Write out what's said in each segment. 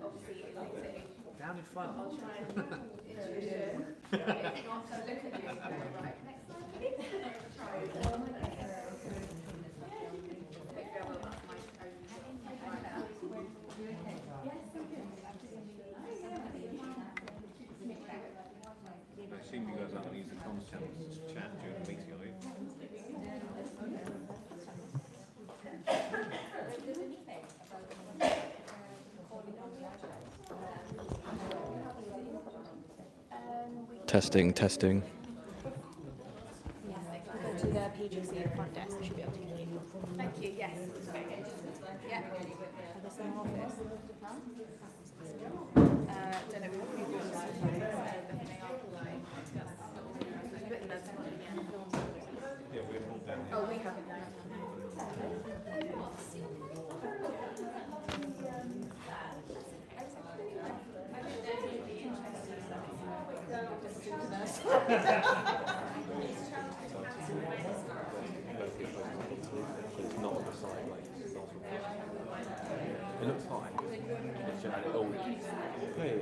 obviously it makes it. Down in front. I'll try and introduce you. If not, so look at you and go, right, next slide, please. Try it. I assume you guys aren't going to use the comms channel to chat during the meeting, are you? Testing. Go to the PGC front desk, they should be able to hear you. Thank you, yes. Yeah. Are they still in office? Don't know, we've been doing that. Yeah, we're all down here. Oh, we haven't done It's not on the side, like, it's not it looks fine. It's just, oh, hey.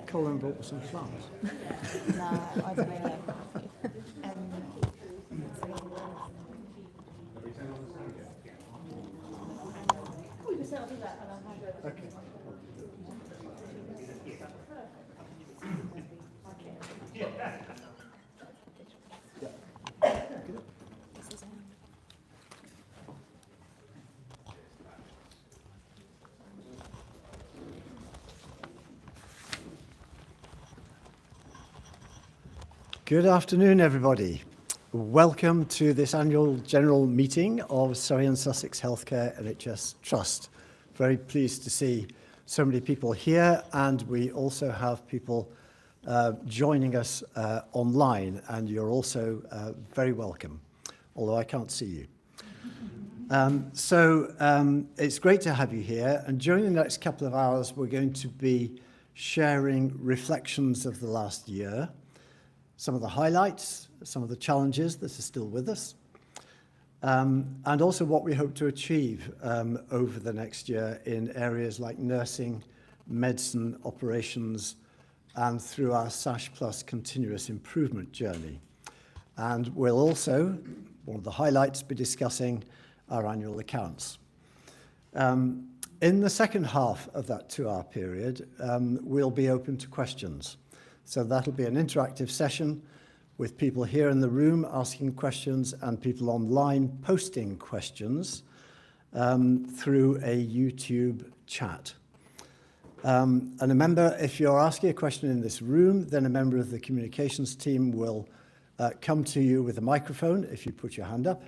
Colin brought some flowers. No, I don't know. Okay. Good afternoon, everybody. Welcome to this annual general meeting of Surrey and Sussex Healthcare NHS Trust. Very pleased to see so many people here, and we also have people joining us online, and you're also very welcome, although I can't see you. It's great to have you here, and during the next couple of hours we're going to be sharing reflections of the last year, some of the highlights, some of the challenges that are still with us, and also what we hope to achieve over the next year in areas like nursing, medicine, operations, and through our SASH Plus continuous improvement journey. And we'll also, one of the highlights, be discussing our annual accounts. In the second half of that 2-hour period, we'll be open to questions. So that'll be an interactive session with people here in the room asking questions and people online posting questions through a YouTube chat. And a member, if you're asking a question in this room, then a member of the communications team will come to you with a microphone if you put your hand up,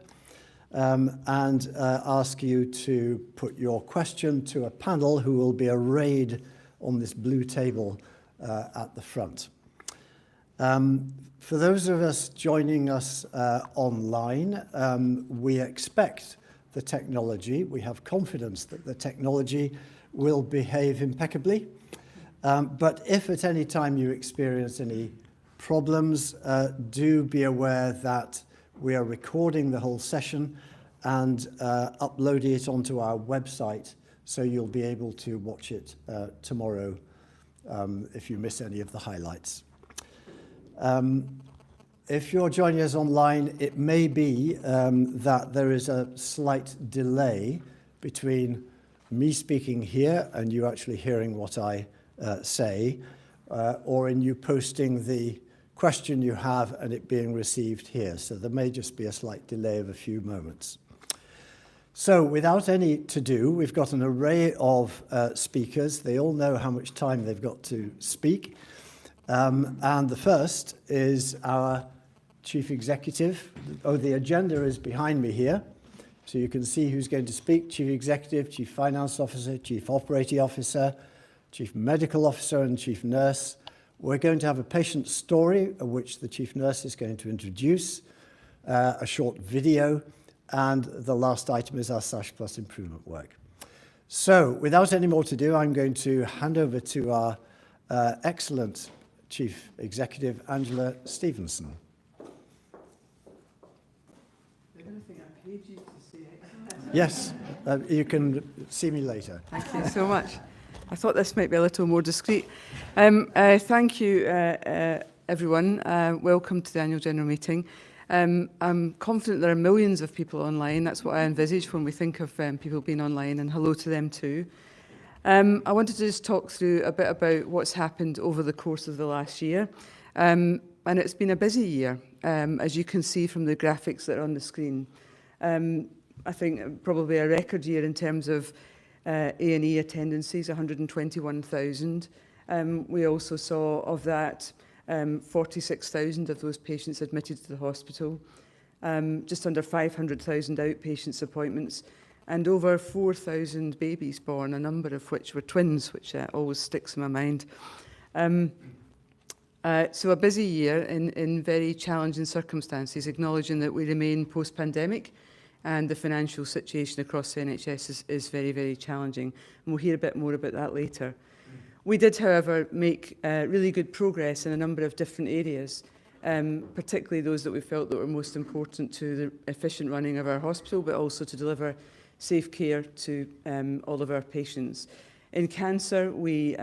and ask you to put your question to a panel who will be arrayed on this blue table at the front. For those of us joining us online, we expect the technology, we have confidence that the technology will behave impeccably. But if at any time you experience any problems, do be aware that we are recording the whole session and uploading it onto our website, so you'll be able to watch it tomorrow if you miss any of the highlights. If you're joining us online, it may be that there is a slight delay between me speaking here and you actually hearing what I say, or in you posting the question you have and it being received here. So there may just be a slight delay of a few moments. So without any to do, we've got an array of speakers. They all know how much time they've got to speak. And the first is our Chief Executive. Oh, the agenda is behind me here. So you can see who's going to speak: Chief Executive, Chief Finance Officer, Chief Operating Officer, Chief Medical Officer, and Chief Nurse. We're going to have a patient story, which the Chief Nurse is going to introduce, a short video, and the last item is our SASH Plus improvement work. So without any more to do, I'm going to hand over to our excellent Chief Executive, Angela Stevenson. They're going to think I paid you to say excellent. Yes, you can see me later. Thank you so much. I thought this might be a little more discreet. Thank you, everyone. Welcome to the annual general meeting. I'm confident there are millions of people online. That's what I envisage when we think of people being online, and hello to them too. I wanted to just talk through a bit about what's happened over the course of the last year. And it's been a busy year, as you can see from the graphics that are on the screen. I think probably a record year in terms of A&E attendances, 121,000. We also saw of that 46,000 of those patients admitted to the hospital, just under 500,000 outpatients appointments, and over 4,000 babies born, a number of which were twins, which always sticks in my mind. So a busy year in very challenging circumstances, acknowledging that we remain post-pandemic and the financial situation across the NHS is very, very challenging. And we'll hear a bit more about that later. We did, however, make really good progress in a number of different areas, particularly those that we felt that were most important to the efficient running of our hospital, but also to deliver safe care to all of our patients. In cancer, we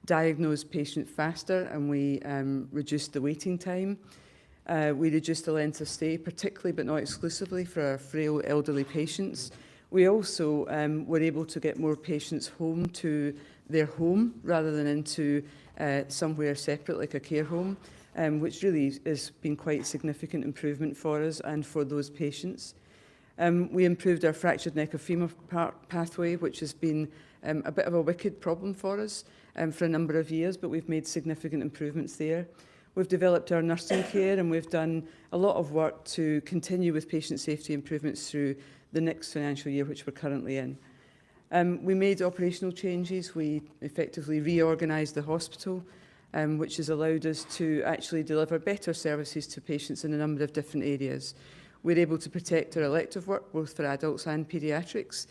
diagnosed patients faster and we reduced the waiting time. We reduced the length of stay, particularly but not exclusively for our frail elderly patients. We also were able to get more patients home to their home rather than into somewhere separate like a care home, which really has been quite a significant improvement for us and for those patients. We improved our fractured neck of femur pathway, which has been a bit of a wicked problem for us for a number of years, but we've made significant improvements there. We've developed our nursing care and we've done a lot of work to continue with patient safety improvements through the next financial year, which we're currently in. We made operational changes. We effectively reorganised the hospital, which has allowed us to actually deliver better services to patients in a number of different areas. We're able to protect our elective work, both for adults and paediatrics,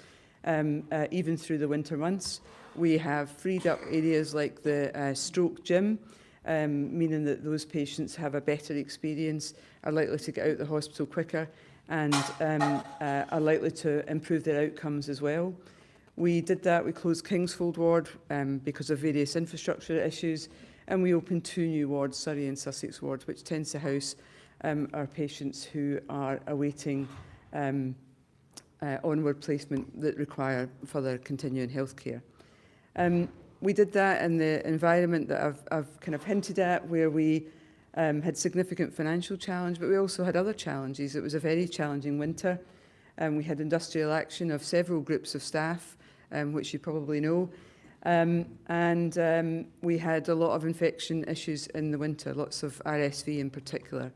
even through the winter months. We have freed up areas like the stroke gym, meaning that those patients have a better experience, are likely to get out of the hospital quicker, and are likely to improve their outcomes as well. We did that. We closed Kingsfold ward because of various infrastructure issues, and we opened 2 new wards, Surrey and Sussex wards, which tends to house our patients who are awaiting onward placement that require further continuing healthcare. We did that in the environment that I've kind of hinted at, where we had significant financial challenge, but we also had other challenges. It was a very challenging winter. We had industrial action of several groups of staff, which you probably know. We had a lot of infection issues in the winter, lots of RSV in particular.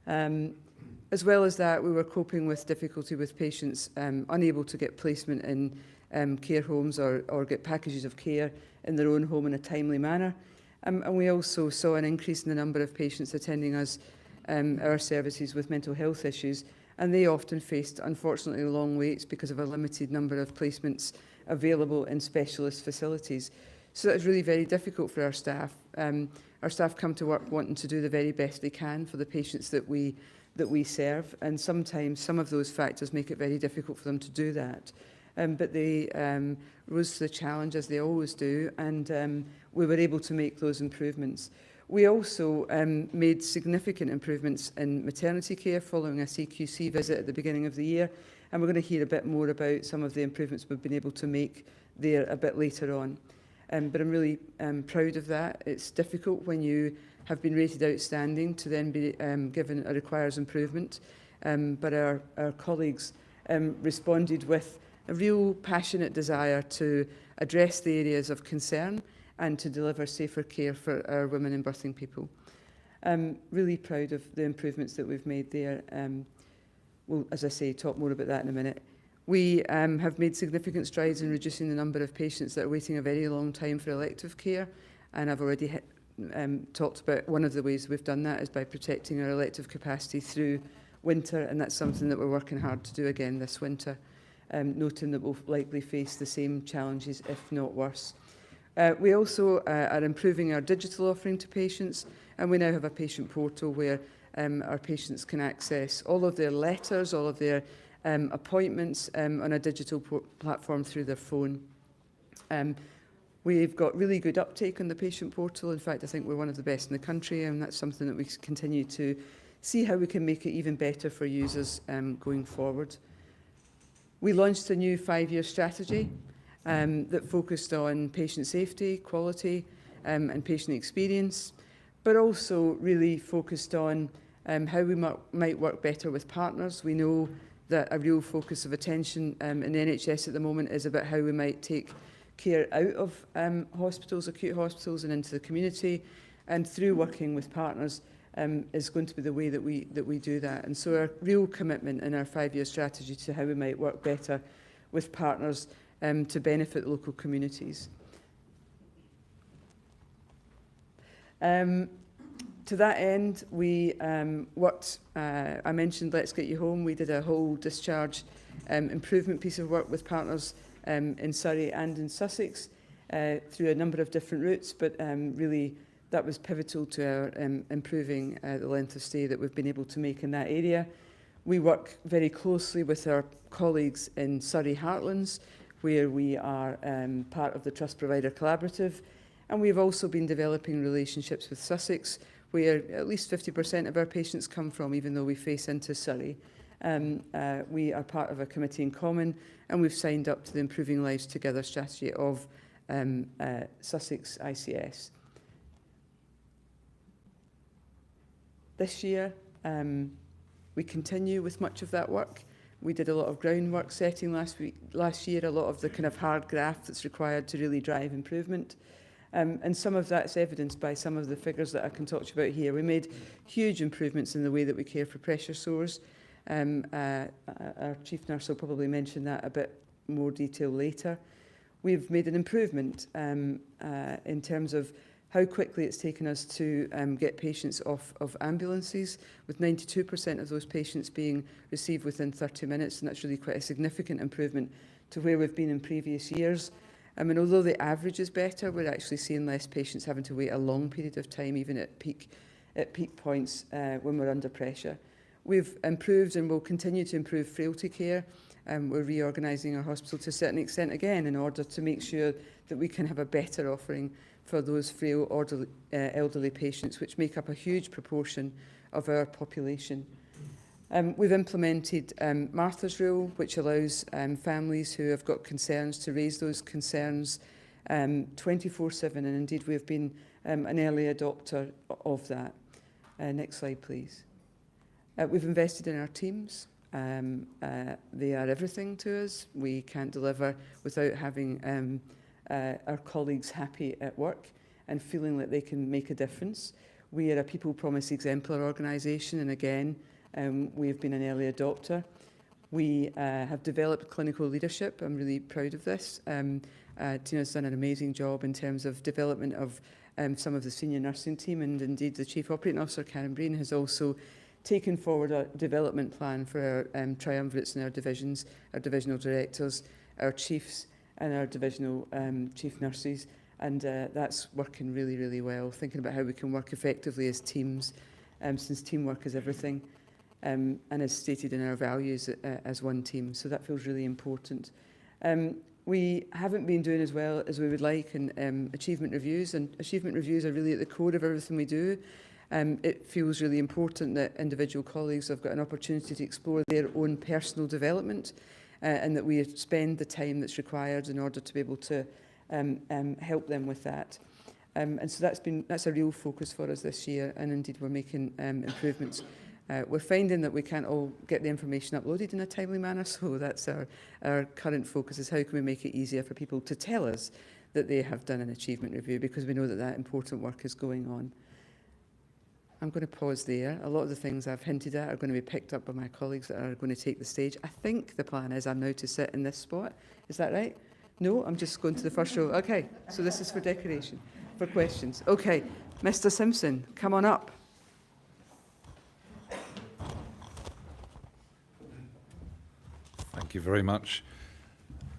As well as that, we were coping with difficulty with patients unable to get placement in care homes or get packages of care in their own home in a timely manner. And we also saw an increase in the number of patients attending us, our services with mental health issues, and they often faced, unfortunately, long waits because of a limited number of placements available in specialist facilities. So that was really very difficult for our staff. Our staff come to work wanting to do the very best they can for the patients that we serve, and sometimes some of those factors make it very difficult for them to do that. But they rose to the challenge, as they always do, and we were able to make those improvements. We also made significant improvements in maternity care following a CQC visit at the beginning of the year, and we're going to hear a bit more about some of the improvements we've been able to make there a bit later on. But I'm really proud of that. It's difficult when you have been rated outstanding to then be given a requires improvement, but our colleagues responded with a real passionate desire to address the areas of concern and to deliver safer care for our women and birthing people. I'm really proud of the improvements that we've made there. We'll, as I say, talk more about that in a minute. We have made significant strides in reducing the number of patients that are waiting a very long time for elective care, and I've already talked about one of the ways we've done that is by protecting our elective capacity through winter, and that's something that we're working hard to do again this winter, noting that we'll likely face the same challenges, if not worse. We also are improving our digital offering to patients, and we now have a patient portal where our patients can access all of their letters, all of their appointments on a digital platform through their phone. We've got really good uptake on the patient portal. In fact, I think we're one of the best in the country, and that's something that we continue to see how we can make it even better for users going forward. We launched a new 5-year strategy that focused on patient safety, quality, and patient experience, but also really focused on how we might work better with partners. We know that a real focus of attention in the NHS at the moment is about how we might take care out of hospitals, acute hospitals, and into the community, and through working with partners is going to be the way that we do that. And so our real commitment in our 5-year strategy to how we might work better with partners to benefit local communities. To that end, we worked, I mentioned Let's Get You Home. We did a whole discharge improvement piece of work with partners in Surrey and in Sussex through a number of different routes, but really that was pivotal to our improving the length of stay that we've been able to make in that area. We work very closely with our colleagues in Surrey Heartlands, where we are part of the Trust Provider Collaborative, and we've also been developing relationships with Sussex, where at least 50% of our patients come from, even though we face into Surrey. We are part of a committee in common, and we've signed up to the Improving Lives Together strategy of Sussex ICS. This year, we continue with much of that work. We did a lot of groundwork setting last year, a lot of the kind of hard graft that's required to really drive improvement. And some of that's evidenced by some of the figures that I can talk to you about here. We made huge improvements in the way that we care for pressure sores. Our chief nurse will probably mention that a bit more detail later. We've made an improvement in terms of how quickly it's taken us to get patients off of ambulances, with 92% of those patients being received within 30 minutes, and that's really quite a significant improvement to where we've been in previous years. I mean, although the average is better, we're actually seeing less patients having to wait a long period of time, even at peak points when we're under pressure. We've improved and will continue to improve frailty care. We're reorganising our hospital to a certain extent again in order to make sure that we can have a better offering for those frail elderly patients, which make up a huge proportion of our population. We've implemented Martha's Rule, which allows families who have got concerns to raise those concerns 24/7, and indeed we've been an early adopter of that. Next slide, please. We've invested in our teams. They are everything to us. We can't deliver without having our colleagues happy at work and feeling that they can make a difference. We are a people promise exemplar organisation, and again, we've been an early adopter. We have developed clinical leadership. I'm really proud of this. Tina's done an amazing job in terms of development of some of the senior nursing team, and indeed the Chief Operating Officer, Karen Breen, has also taken forward a development plan for our triumvirates in our divisions, our divisional directors, our chiefs and our divisional chief nurses, and that's working really, really well, thinking about how we can work effectively as teams, since teamwork is everything, and as stated in our values as one team, so that feels really important. We haven't been doing as well as we would like in achievement reviews, and achievement reviews are really at the core of everything we do. It feels really important that individual colleagues have got an opportunity to explore their own personal development, and that we spend the time that's required in order to be able to help them with that. And so that's a real focus for us this year, and indeed we're making improvements. We're finding that we can't all get the information uploaded in a timely manner, so that's our current focus, is how can we make it easier for people to tell us that they have done an achievement review, because we know that that important work is going on. I'm going to pause there. A lot of the things I've hinted at are going to be picked up by my colleagues that are going to take the stage. I think the plan is I'm now to sit in this spot. Is that right? No, I'm just going to the first row. Okay, so this is for decoration, for questions. Okay, Mr. Simpson, come on up. Thank you very much.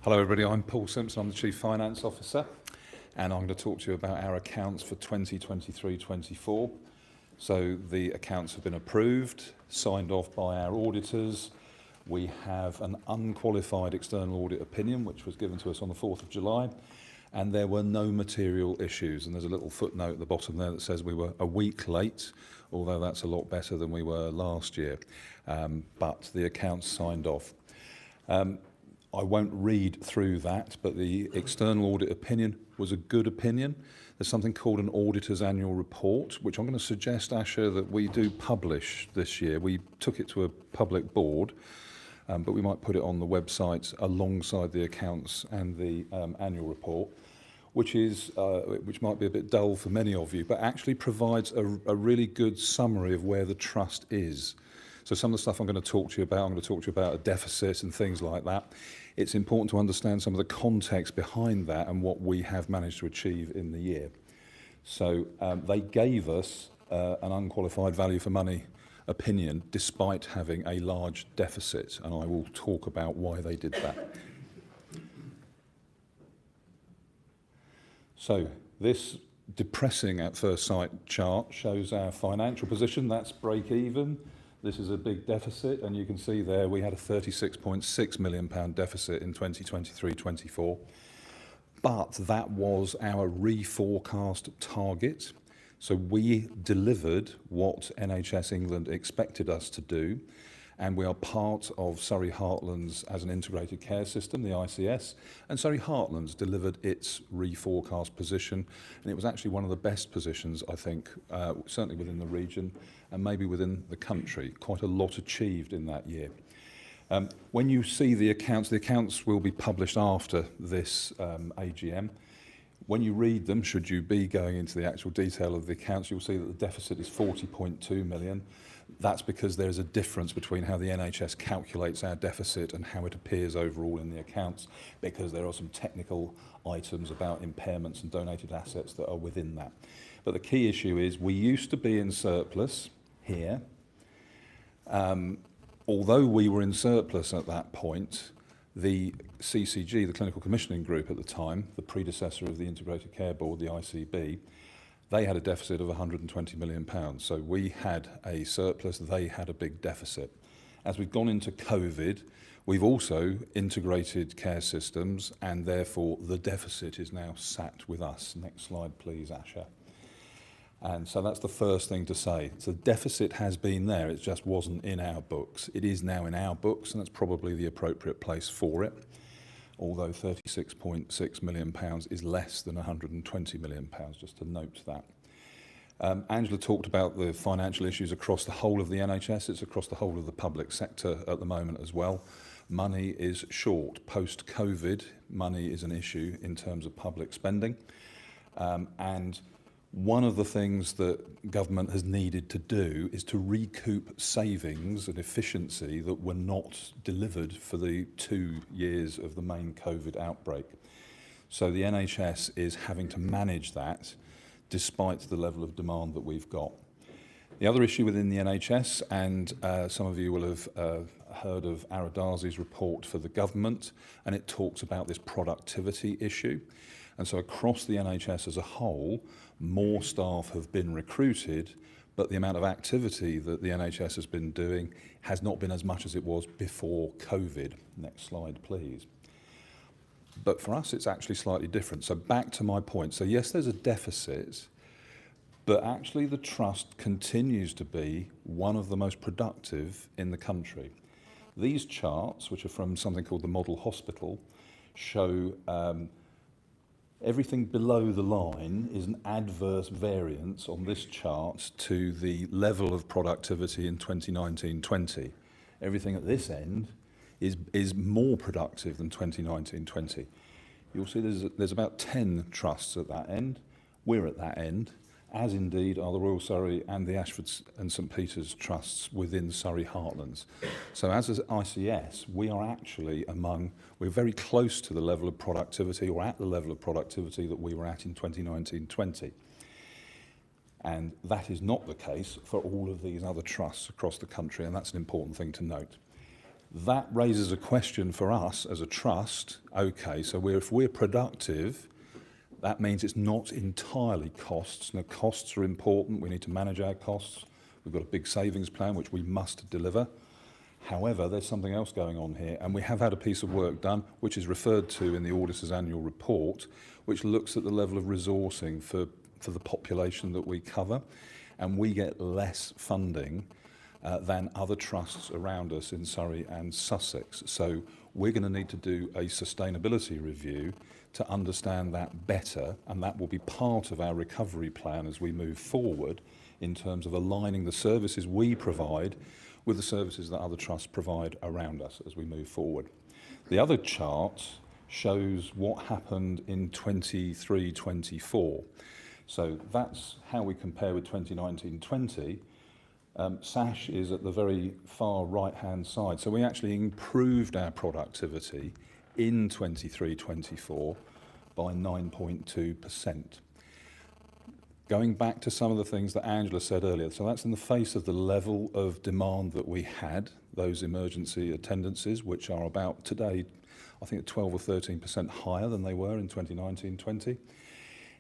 Hello everybody, I'm Paul Simpson, I'm the Chief Finance Officer, and I'm going to talk to you about our accounts for 2023-24. So the accounts have been approved, signed off by our auditors. We have an unqualified external audit opinion, which was given to us on the 4th of July, and there were no material issues. And there's a little footnote at the bottom there that says we were a week late, although that's a lot better than we were last year. But the accounts signed off. I won't read through that, but the external audit opinion was a good opinion. There's something called an auditor's annual report, which I'm going to suggest, Asher, that we do publish this year. We took it to a public board, but we might put it on the website alongside the accounts and the annual report, which might be a bit dull for many of you, but actually provides a really good summary of where the trust is. So some of the stuff I'm going to talk to you about a deficit and things like that. It's important to understand some of the context behind that and what we have managed to achieve in the year. So they gave us an unqualified value for money opinion despite having a large deficit, and I will talk about why they did that. So this depressing at first sight chart shows our financial position. That's break even. This is a big deficit, and you can see there we had a £36.6 million deficit in 2023-24. But that was our reforecast target. So we delivered what NHS England expected us to do, and we are part of Surrey Heartlands as an integrated care system, the ICS, and Surrey Heartlands delivered its reforecast position, and it was actually one of the best positions, I think, certainly within the region and maybe within the country. Quite a lot achieved in that year. When you see the accounts will be published after this AGM. When you read them, should you be going into the actual detail of the accounts, you'll see that the deficit is 40.2 million. That's because there is a difference between how the NHS calculates our deficit and how it appears overall in the accounts, because there are some technical items about impairments and donated assets that are within that. But the key issue is we used to be in surplus here. Although we were in surplus at that point, The CCG, the Clinical Commissioning Group at the time, the predecessor of the Integrated Care Board, the ICB, they had a deficit of £120 million. So we had a surplus, they had a big deficit. As we've gone into COVID, we've also integrated care systems, and therefore the deficit is now sat with us. Next slide, please, Asha. And so that's the first thing to say. So the deficit has been there, it just wasn't in our books. It is now in our books, and that's probably the appropriate place for it. Although £36.6 million is less than £120 million, just to note that. Angela talked about the financial issues across the whole of the NHS. It's across the whole of the public sector at the moment as well. Money is short. Post-COVID, money is an issue in terms of public spending. And one of the things that government has needed to do is to recoup savings and efficiency that were not delivered for the 2 years of the main COVID outbreak. So the NHS is having to manage that despite the level of demand that we've got. The other issue within the NHS, and some of you will have heard of Aradazi's report for the government, and it talks about this productivity issue. And so across the NHS as a whole, more staff have been recruited, but the amount of activity that the NHS has been doing has not been as much as it was before COVID. Next slide, please. But for us, it's actually slightly different. So back to my point. So yes, there's a deficit, but actually the Trust continues to be one of the most productive in the country. These charts, which are from something called the Model Hospital, show everything below the line is an adverse variance on this chart to the level of productivity in 2019-20. Everything at this end is more productive than 2019-20. You'll see there's about 10 trusts at that end. We're at that end, as indeed are the Royal Surrey and the Ashford and St Peter's trusts within Surrey Heartlands. So as an ICS, we're very close to the level of productivity, or at the level of productivity that we were at in 2019-20. And that is not the case for all of these other trusts across the country, and that's an important thing to note. That raises a question for us as a trust. Okay, so if we're productive, that means it's not entirely costs. Now, costs are important. We need to manage our costs. We've got a big savings plan, which we must deliver. However, there's something else going on here, and we have had a piece of work done, which is referred to in the auditor's annual report, which looks at the level of resourcing for the population that we cover, and we get less funding than other trusts around us in Surrey and Sussex. So we're going to need to do a sustainability review to understand that better, and that will be part of our recovery plan as we move forward in terms of aligning the services we provide with the services that other trusts provide around us as we move forward. The other chart shows what happened in 23-24. So that's how we compare with 2019-20. SASH is at the very far right-hand side. So we actually improved our productivity in 23-24 by 9.2%. Going back to some of the things that Angela said earlier, so that's in the face of the level of demand that we had, those emergency attendances, which are about today, I think 12 or 13% higher than they were in 2019-20.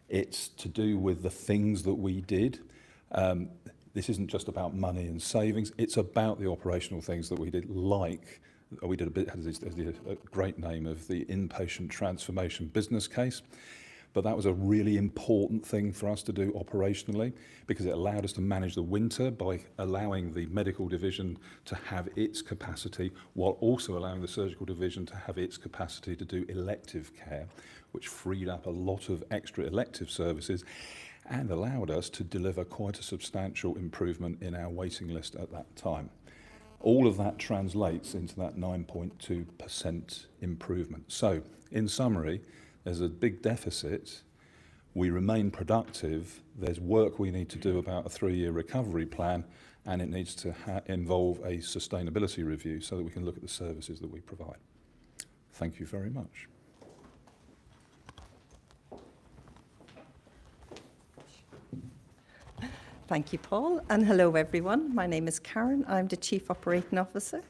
It's to do with the things that we did. This isn't just about money and savings, it's about the operational things that we did, like we did a great name of the inpatient transformation business case. But that was a really important thing for us to do operationally, because it allowed us to manage the winter by allowing the medical division to have its capacity, while also allowing the surgical division to have its capacity to do elective care, which freed up a lot of extra elective services and allowed us to deliver quite a substantial improvement in our waiting list at that time. All of that translates into that 9.2% improvement. So, in summary, there's a big deficit, we remain productive, there's work we need to do about a 3-year recovery plan, and it needs to involve a sustainability review so that we can look at the services that we provide. Thank you very much. Thank you, Paul, and hello everyone. My name is Karen. I'm the Chief Operating Officer,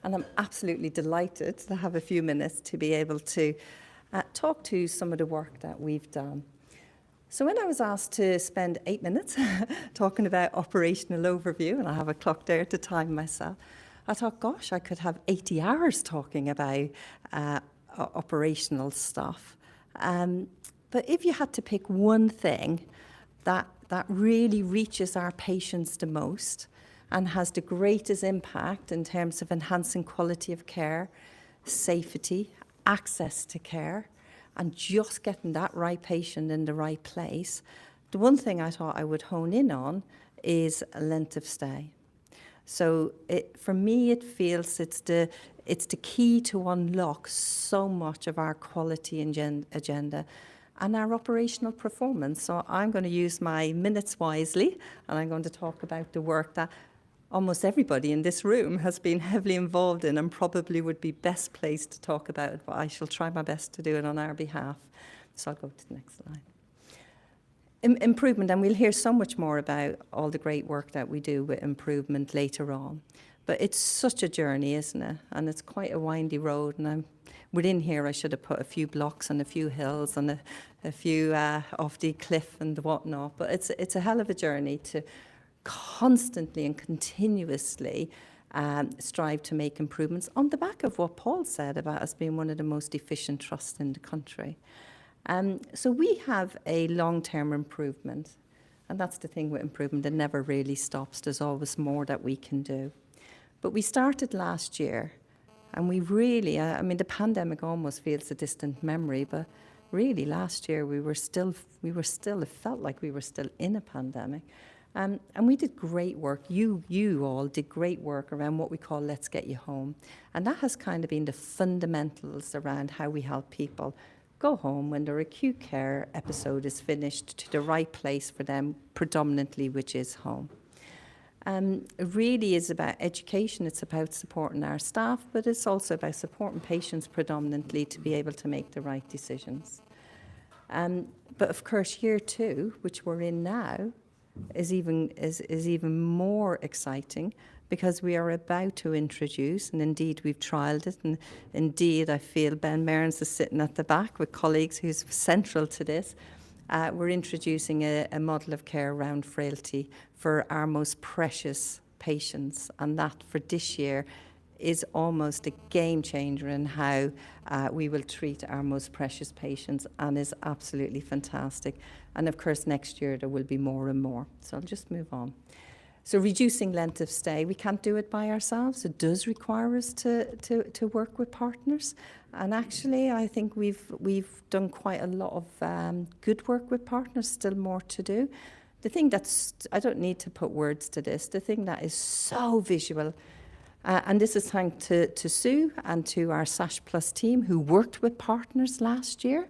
and I'm absolutely delighted to have a few minutes to be able to talk to some of the work that we've done. So when I was asked to spend 8 minutes talking about operational overview, and I have a clock there to time myself, I thought, gosh, I could have 80 hours talking about operational stuff. But if you had to pick one thing that really reaches our patients the most and has the greatest impact in terms of enhancing quality of care, safety, access to care, and just getting that right patient in the right place, the one thing I thought I would hone in on is a length of stay. So for me, it feels it's the key to unlock so much of our quality agenda and our operational performance. So I'm going to use my minutes wisely, and I'm going to talk about the work that almost everybody in this room has been heavily involved in and probably would be best placed to talk about it, but I shall try my best to do it on our behalf. So I'll go to the next slide. Improvement, and we'll hear so much more about all the great work that we do with improvement later on. But it's such a journey, isn't it? And it's quite a windy road. And within here, I should have put a few blocks and a few hills and a few off the cliff and whatnot. But it's a hell of a journey to constantly and continuously strive to make improvements on the back of what Paul said about us being one of the most efficient trusts in the country. So we have a long-term improvement, and that's the thing with improvement, it never really stops. There's always more that we can do. But we started last year, and we really, I mean, the pandemic almost feels a distant memory, but really last year it felt like we were still in a pandemic. And we did great work. You all did great work around what we call Let's Get You Home. And that has kind of been the fundamentals around how we help people go home when their acute care episode is finished to the right place for them, predominantly, which is home. It really is about education. It's about supporting our staff, but it's also about supporting patients predominantly to be able to make the right decisions. But of course, year 2, which we're in now, is even more exciting because we are about to introduce, and indeed we've trialled it, and indeed I feel Ben Mearns is sitting at the back with colleagues who's central to this. We're introducing a model of care around frailty for our most precious patients, and that for this year is almost a game changer in how we will treat our most precious patients, and is absolutely fantastic. And of course, next year there will be more and more. So I'll just move on. So reducing length of stay, we can't do it by ourselves. It does require us to work with partners. And actually, I think we've done quite a lot of good work with partners, still more to do. The thing I don't need to put words to this, the thing that is so visual, and this is thanks to Sue and to our SASH Plus team who worked with partners last year.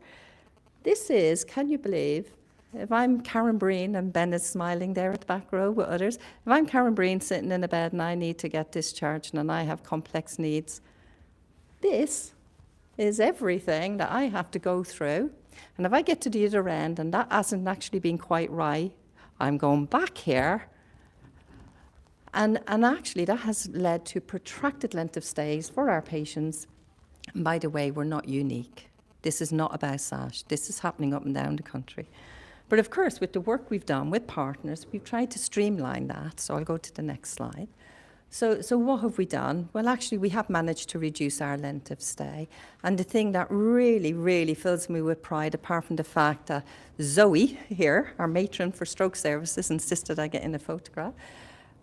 This is, can you believe, if I'm Karen Breen, and Ben is smiling there at the back row with others, if I'm Karen Breen sitting in a bed and I need to get discharged and I have complex needs, this is everything that I have to go through. And if I get to the other end and that hasn't actually been quite right, I'm going back here. And actually that has led to protracted length of stays for our patients. And by the way, we're not unique. This is not about SASH. This is happening up and down the country. But of course, with the work we've done with partners, we've tried to streamline that. So I'll go to the next slide. So what have we done? Well, actually, we have managed to reduce our length of stay. And the thing that really, really fills me with pride, apart from the fact that Zoe here, our matron for stroke services, insisted I get in a photograph.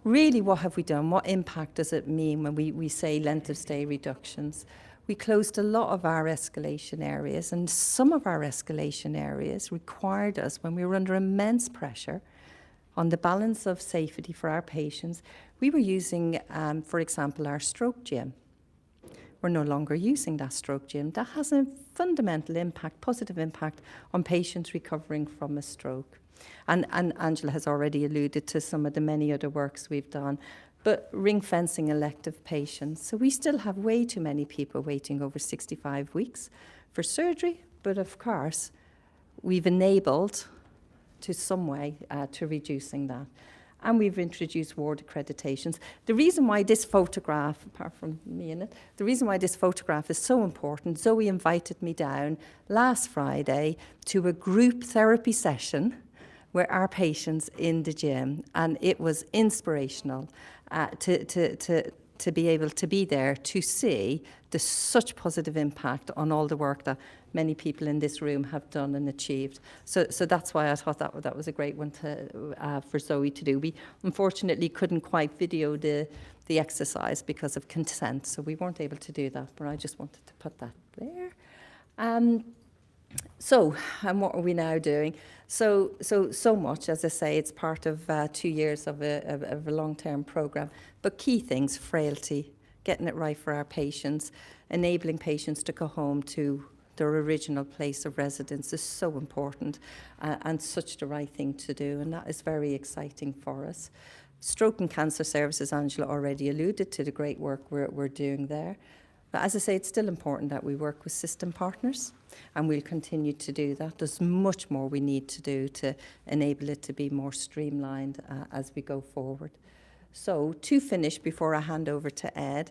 Really, what have we done? What impact does it mean when we say length of stay reductions? We closed a lot of our escalation areas, and some of our escalation areas required us, when we were under immense pressure on the balance of safety for our patients, we were using, for example, our stroke gym. We're no longer using that stroke gym. That has a fundamental impact, positive impact on patients recovering from a stroke. And Angela has already alluded to some of the many other works we've done. But ring-fencing elective patients. So we still have way too many people waiting over 65 weeks for surgery, but of course, we've enabled to some way to reducing that. and we've introduced ward accreditations. The reason why this photograph, apart from me in it, the reason why this photograph is so important, Zoe invited me down last Friday to a group therapy session with our patients in the gym, and it was inspirational to be able to be there to see the such positive impact on all the work that many people in this room have done and achieved. So that's why I thought that was a great one for Zoe to do. We unfortunately couldn't quite video the exercise because of consent, so we weren't able to do that, but I just wanted to put that there. So what are we now doing? So much, as I say, it's part of 2 years of a long-term programme. But key things, frailty, getting it right for our patients, enabling patients to go home to their original place of residence is so important and such the right thing to do, and that is very exciting for us. Stroke and cancer services, Angela already alluded to the great work we're doing there. But as I say, it's still important that we work with system partners, and we'll continue to do that. There's much more we need to do to enable it to be more streamlined as we go forward. So to finish, before I hand over to Ed,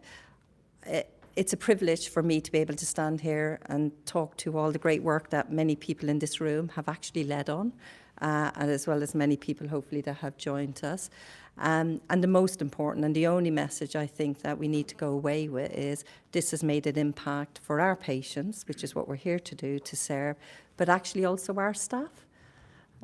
it's a privilege for me to be able to stand here and talk to all the great work that many people in this room have actually led on, and as well as many people, hopefully, that have joined us. And the most important and the only message I think that we need to go away with is this has made an impact for our patients, which is what we're here to do, to serve, but actually also our staff.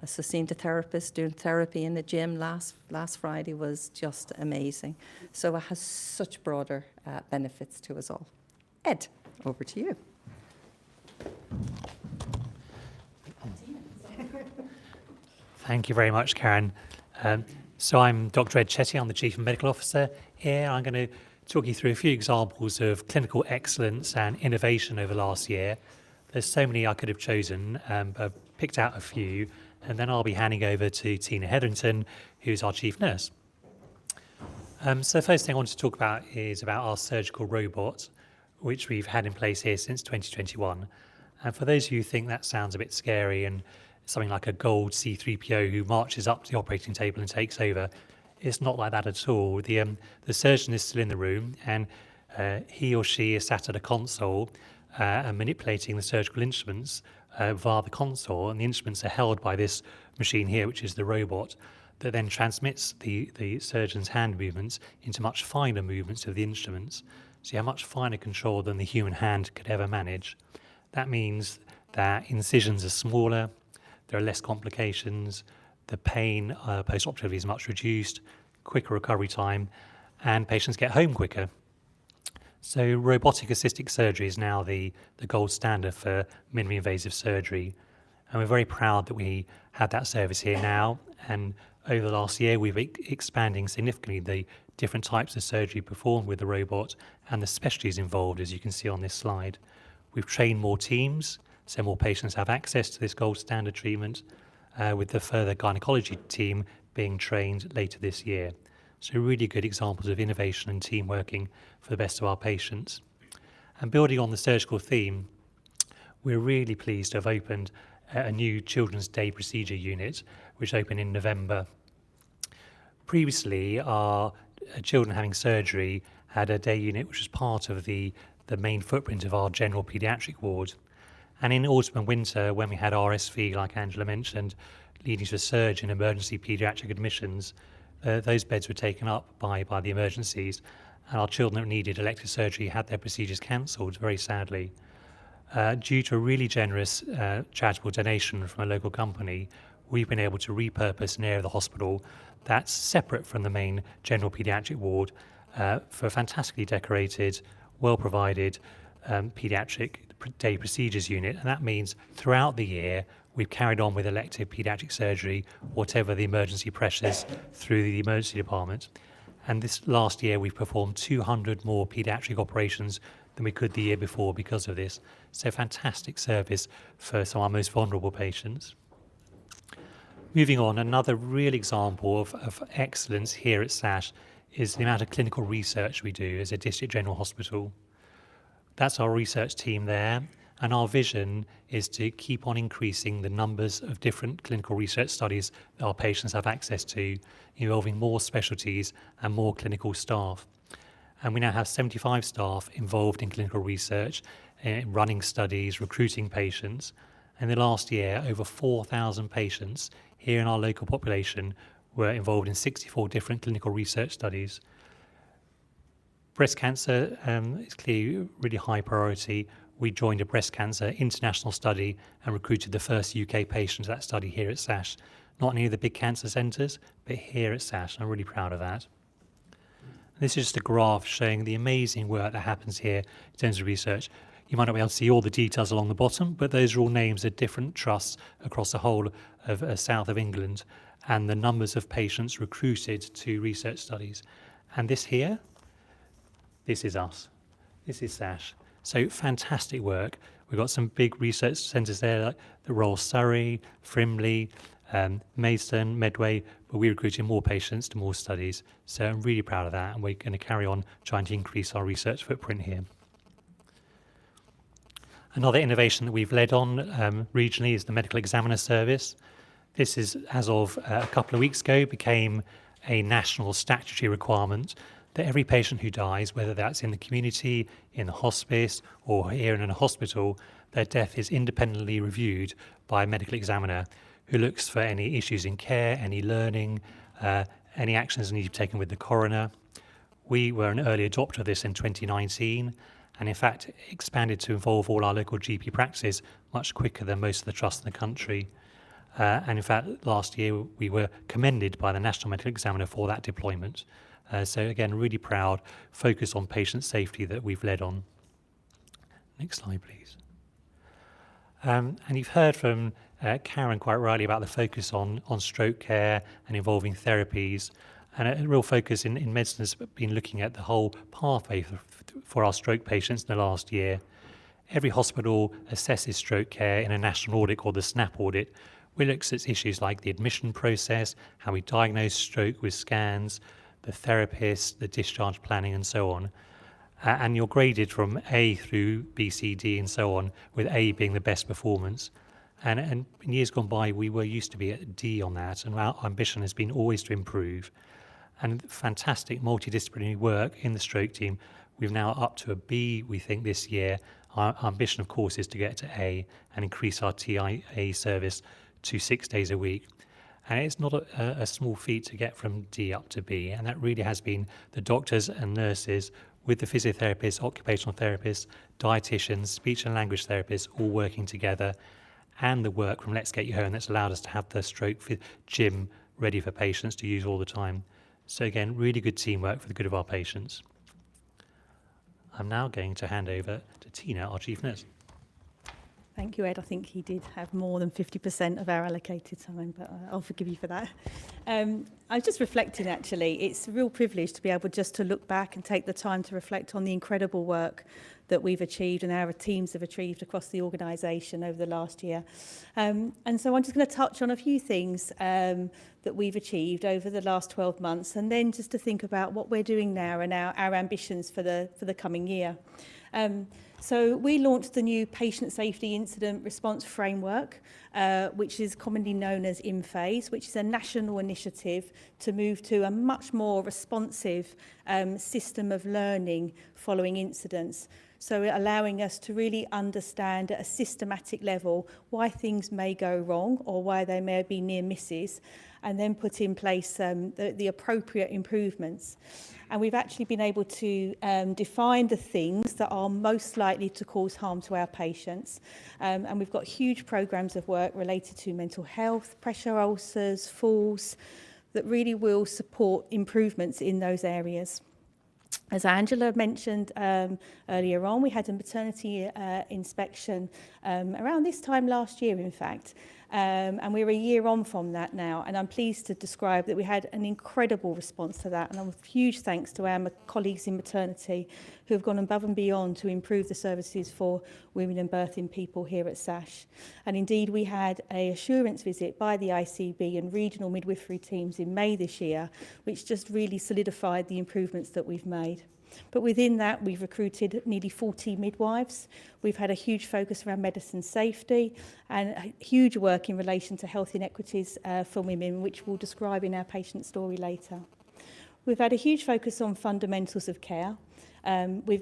So seeing the therapist doing therapy in the gym last Friday was just amazing. So it has such broader benefits to us all. Ed, over to you. Thank you very much, Karen. So I'm Dr. Ed Chetty, I'm the Chief Medical Officer here. I'm going to talk you through a few examples of clinical excellence and innovation over last year. There's so many I could have chosen, but I've picked out a few, and then I'll be handing over to Tina Hetherington, who's our Chief Nurse. So the first thing I want to talk about is about our surgical robot, which we've had in place here since 2021. And for those of you who think that sounds a bit scary and something like a gold C-3PO who marches up to the operating table and takes over, it's not like that at all. The surgeon is still in the room, and he or she is sat at a console and manipulating the surgical instruments via the console, and the instruments are held by this machine here, which is the robot, that then transmits the surgeon's hand movements into much finer movements of the instruments. So you have much finer control than the human hand could ever manage. That means that incisions are smaller, there are less complications, the pain post-operatively is much reduced, quicker recovery time, and patients get home quicker. So robotic assisted surgery is now the gold standard for minimally invasive surgery, and we're very proud that we have that service here now. And over the last year, we've been expanding significantly the different types of surgery performed with the robot and the specialties involved, as you can see on this slide. We've trained more teams, so more patients have access to this gold standard treatment, with the further gynecology team being trained later this year. So really good examples of innovation and team working for the best of our patients. And building on the surgical theme, we're really pleased to have opened a new Children's Day Procedure Unit, which opened in November. Previously, our children having surgery had a day unit which was part of the main footprint of our general paediatric ward. And in autumn and winter, when we had RSV, like Angela mentioned, leading to a surge in emergency paediatric admissions, those beds were taken up by the emergencies, and our children that needed elective surgery had their procedures cancelled, very sadly. Due to a really generous charitable donation from a local company, we've been able to repurpose an area of the hospital that's separate from the main general paediatric ward for a fantastically decorated, well-provided paediatric day procedures unit. And that means throughout the year, we've carried on with elective paediatric surgery, whatever the emergency pressures through the emergency department. And this last year, we've performed 200 more paediatric operations than we could the year before because of this. So fantastic service for some of our most vulnerable patients. Moving on, another real example of excellence here at SASH is the amount of clinical research we do as a district general hospital. That's our research team there, And our vision is to keep on increasing the numbers of different clinical research studies that our patients have access to, involving more specialties and more clinical staff. And we now have 75 staff involved in clinical research, running studies, recruiting patients. In the last year, over 4,000 patients here in our local population were involved in 64 different clinical research studies. Breast cancer is clearly a really high priority. We joined a breast cancer international study and recruited the first UK patient to that study here at SASH. Not any of the big cancer centres, but here at SASH. I'm really proud of that. This is just a graph showing the amazing work that happens here in terms of research. You might not be able to see all the details along the bottom, but those are all names of different trusts across the whole of south of England and the numbers of patients recruited to research studies. And this here, this is us. This is SASH. So fantastic work. We've got some big research centres there like the Royal Surrey, Frimley, Maidstone, Medway, but we're recruiting more patients to more studies. So I'm really proud of that, and we're going to carry on trying to increase our research footprint here. Another innovation that we've led on regionally is the medical examiner service. This is, as of a couple of weeks ago, became a national statutory requirement that every patient who dies, whether that's in the community, in the hospice, or here in a hospital, their death is independently reviewed by a medical examiner who looks for any issues in care, any learning, any actions that need to be taken with the coroner. We were an early adopter of this in 2019, and in fact expanded to involve all our local GP practices much quicker than most of the trusts in the country. And in fact, last year we were commended by the National Medical Examiner for that deployment. So again, really proud, focus on patient safety that we've led on. Next slide, please. And you've heard from Karen quite rightly about the focus on stroke care and involving therapies. And a real focus in medicine has been looking at the whole pathway for our stroke patients in the last year. Every hospital assesses stroke care in a national audit called the SNAP audit, which looks at issues like the admission process, how we diagnose stroke with scans, the therapist, the discharge planning, and so on. And you're graded from A through B, C, D, and so on, with A being the best performance. And in years gone by, we were used to be at D on that, and our ambition has been always to improve. And fantastic multidisciplinary work in the stroke team. We've now up to a B, we think, this year. Our ambition, of course, is to get to A and increase our TIA service to 6 days a week. And it's not a small feat to get from D up to B, and that really has been the doctors and nurses with the physiotherapists, occupational therapists, dietitians, speech and language therapists all working together, and the work from Let's Get You Home that's allowed us to have the stroke gym ready for patients to use all the time. So again, really good teamwork for the good of our patients. I'm now going to hand over to Tina, our Chief Nurse. Thank you, Ed. I think he did have more than 50% of our allocated time, but I'll forgive you for that. I was just reflecting, actually. It's a real privilege to be able just to look back and take the time to reflect on the incredible work that we've achieved and our teams have achieved across the organisation over the last year. And so I'm just going to touch on a few things that we've achieved over the last 12 months, and then just to think about what we're doing now and our ambitions for the coming year. So we launched the new Patient Safety Incident Response Framework, which is commonly known as InPhase, which is a national initiative to move to a much more responsive system of learning following incidents. So allowing us to really understand at a systematic level why things may go wrong or why they may be near misses, and then put in place the appropriate improvements. And we've actually been able to define the things that are most likely to cause harm to our patients. And we've got huge programs of work related to mental health, pressure ulcers, falls, that really will support improvements in those areas. As Angela mentioned earlier on, we had a maternity inspection around this time last year, in fact. And we're a year on from that now, and I'm pleased to describe that we had an incredible response to that, and a huge thanks to our colleagues in maternity who have gone above and beyond to improve the services for women and birthing people here at SASH. And indeed, we had an assurance visit by the ICB and regional midwifery teams in May this year, which just really solidified the improvements that we've made. But within that, we've recruited nearly 40 midwives. We've had a huge focus around medicine safety and a huge work in relation to health inequities for women, which we'll describe in our patient story later. We've had a huge focus on fundamentals of care, with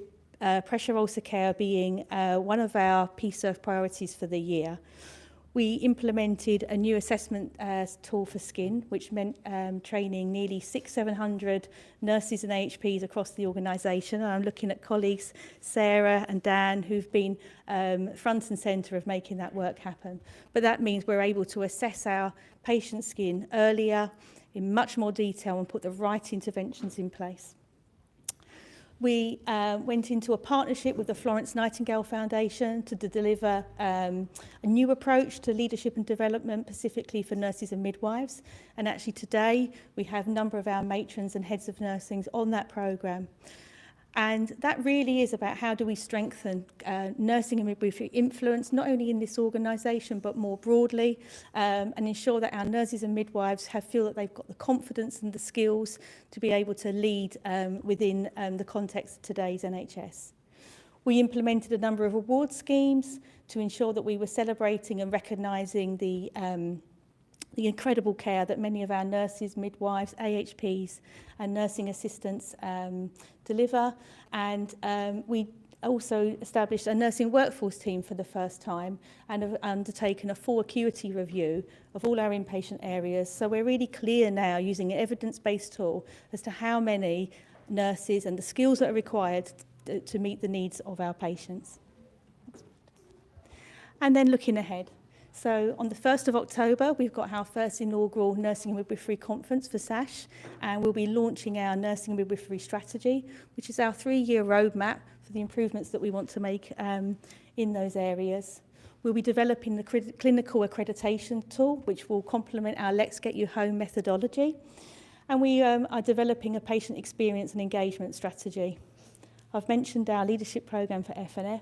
pressure ulcer care being one of our PSERF priorities for the year. We implemented a new assessment tool for skin, which meant training nearly 700 nurses and AHPs across the organisation. And I'm looking at colleagues, Sarah and Dan, who've been front and centre of making that work happen. But that means we're able to assess our patient's skin earlier, in much more detail, and put the right interventions in place. We went into a partnership with the Florence Nightingale Foundation to deliver a new approach to leadership and development, specifically for nurses and midwives. And actually today, we have a number of our matrons and heads of nursing on that programme. And that really is about how do we strengthen nursing and midwifery influence, not only in this organisation, but more broadly, and ensure that our nurses and midwives feel that they've got the confidence and the skills to be able to lead within the context of today's NHS. We implemented a number of award schemes to ensure that we were celebrating and recognising the incredible care that many of our nurses, midwives, AHPs and nursing assistants deliver. And we also established a nursing workforce team for the first time and have undertaken a full acuity review of all our inpatient areas. So we're really clear now, using an evidence-based tool, as to how many nurses and the skills that are required to meet the needs of our patients. And then looking ahead. So on the 1st of October, we've got our first inaugural Nursing and Midwifery Conference for SASH, and we'll be launching our Nursing and Midwifery Strategy, which is our 3-year roadmap for the improvements that we want to make in those areas. We'll be developing the clinical accreditation tool, which will complement our Let's Get You Home methodology. And we are developing a patient experience and engagement strategy. I've mentioned our leadership programme for FNF.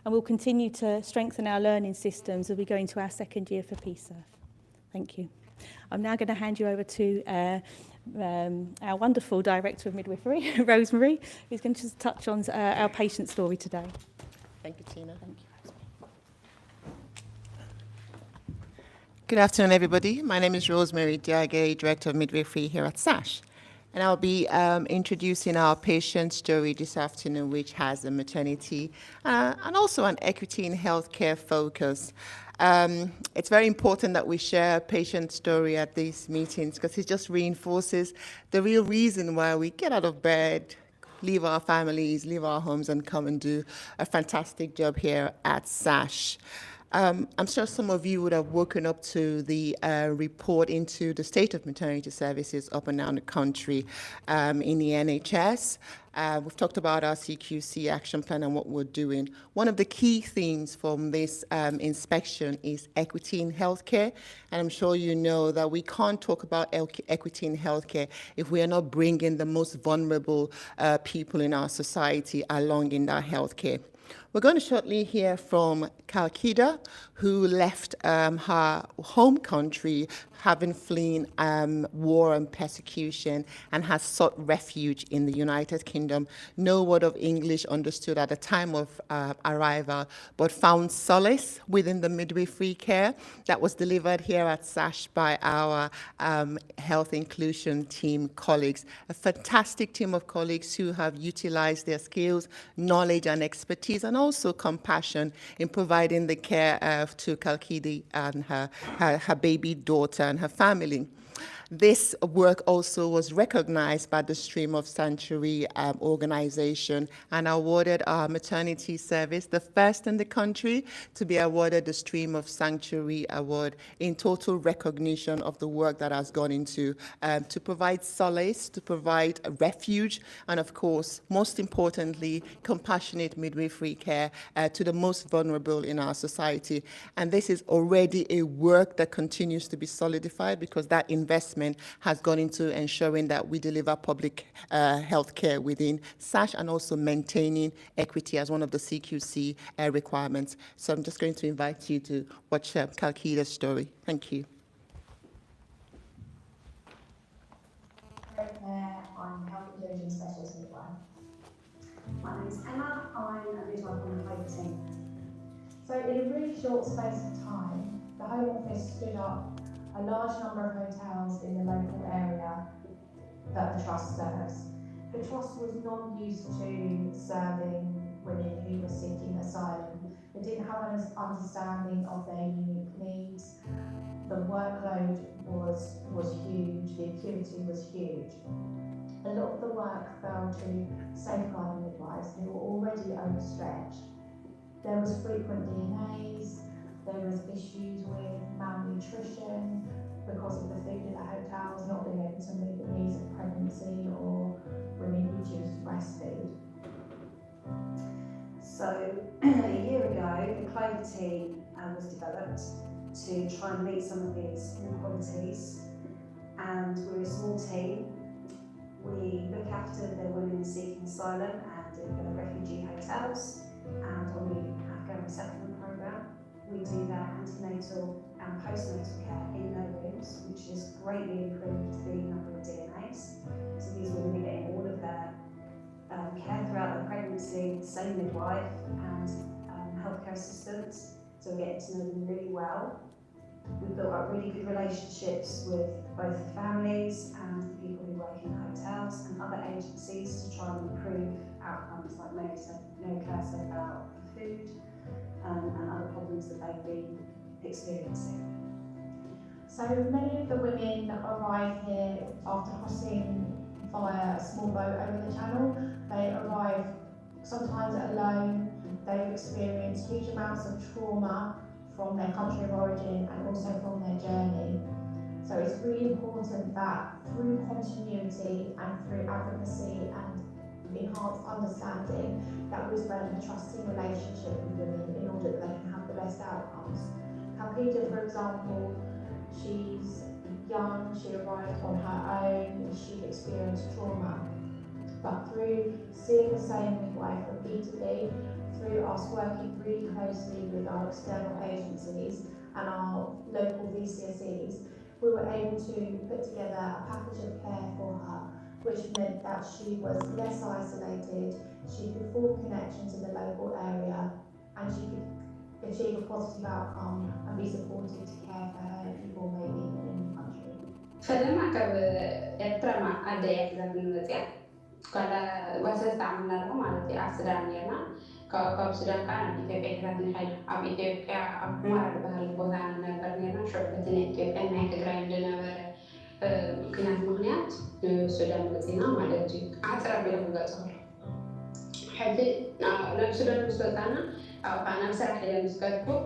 And we'll continue to strengthen our learning systems as we go into our second year for PSERF. Thank you. I'm now going to hand you over to our wonderful Director of Midwifery, Rosemary, who's going to just touch on our patient story today. Thank you, Tina. Thank you. Good afternoon, everybody. My name is Rosemary Diage, Director of Midwifery here at SASH. And I'll be introducing our patient story this afternoon, which has a maternity and also an equity in healthcare focus. It's very important that we share a patient story at these meetings because it just reinforces the real reason why we get out of bed, leave our families, leave our homes, and come and do a fantastic job here at SASH. I'm sure some of you would have woken up to the report into the state of maternity services up and down the country in the NHS. We've talked about our CQC action plan and what we're doing. One of the key themes from this inspection is equity in healthcare. And I'm sure you know that we can't talk about equity in healthcare if we are not bringing the most vulnerable people in our society along in that healthcare. We're going to shortly hear from Kalkida, who left her home country, having fled war and persecution, and has sought refuge in the United Kingdom. No word of English understood at the time of arrival, but found solace within the midwifery care that was delivered here at SASH by our health inclusion team colleagues. A fantastic team of colleagues who have utilized their skills, knowledge, and expertise, and also compassion in providing the care to Kalkida and her baby daughter and her family. This work also was recognized by the Stream of Sanctuary organization and awarded our maternity service, the first in the country to be awarded the Stream of Sanctuary Award, in total recognition of the work that has gone into to provide solace, to provide a refuge, and of course, most importantly, compassionate midwifery care to the most vulnerable in our society. And this is already a work that continues to be solidified because that investment has gone into ensuring that we deliver public health care within SASH and also maintaining equity as one of the CQC requirements. So I'm just going to invite you to watch Kalkida's story. Thank you. I'm health inclusion specialist midwife. My name's Emma, I'm a midwife on the home team. So in a really short space of time, the Home Office stood up a large number of hotels in the local area that the Trust serves. The Trust was not used to serving women who were seeking asylum. They didn't have an understanding of their unique needs. The workload was huge, the acuity was huge. A lot of the work fell to safeguarding midwives who were already overstretched. There was frequent DNAs, there was issues with malnutrition because of the food in the hotels, not being able to meet the needs of pregnancy or women who choose to breastfeed. So a year ago, the Clover team was developed to try and meet some of these inequalities, and we're a small team. We look after the women seeking asylum and in the refugee hotels, and on the Afghan resettlement programme. We do their antenatal and postnatal care in their rooms, which has greatly improved the number of DNAs. So these women are getting all of their care throughout their pregnancy, the same midwife and healthcare assistants, so we're getting to know them really well. We've built up really good relationships with both families and the people who work in hotels and other agencies to try and improve outcomes like no care so about food and other problems that they've been experiencing. So many of the women arrive here after crossing via a small boat over the channel. They arrive sometimes alone. They've experienced huge amounts of trauma from their country of origin and also from their journey. So it's really important that through continuity and through advocacy and enhanced understanding that we develop a trusting relationship with women in order that they can have the best outcomes. Kalpita, for example, she's young, she arrived on her own, she experienced trauma. But through seeing the same midwife repeatedly, through us working really closely with our external agencies and our local VCSEs, we were able to put together a package of care for her, which meant that she was less isolated, she could form connections in the local area, and she could achieve a positive outcome and be supported to care for her people maybe in the country. فلما كان إترما أدي أكثر من ذي كلا وسط عملنا مالتي أسرانينا كأسران كان إثيوبيا كذا حاجة أو إثيوبيا أو ما أربها البوزان نبرنينا شربتنا إثيوبيا ما يقدر عندنا كنا مغنيات السودان بزينا مالتي أسرع بلا مقصر حتى لو السودان مسكتنا أو أنا بصراحة إذا مسكتكو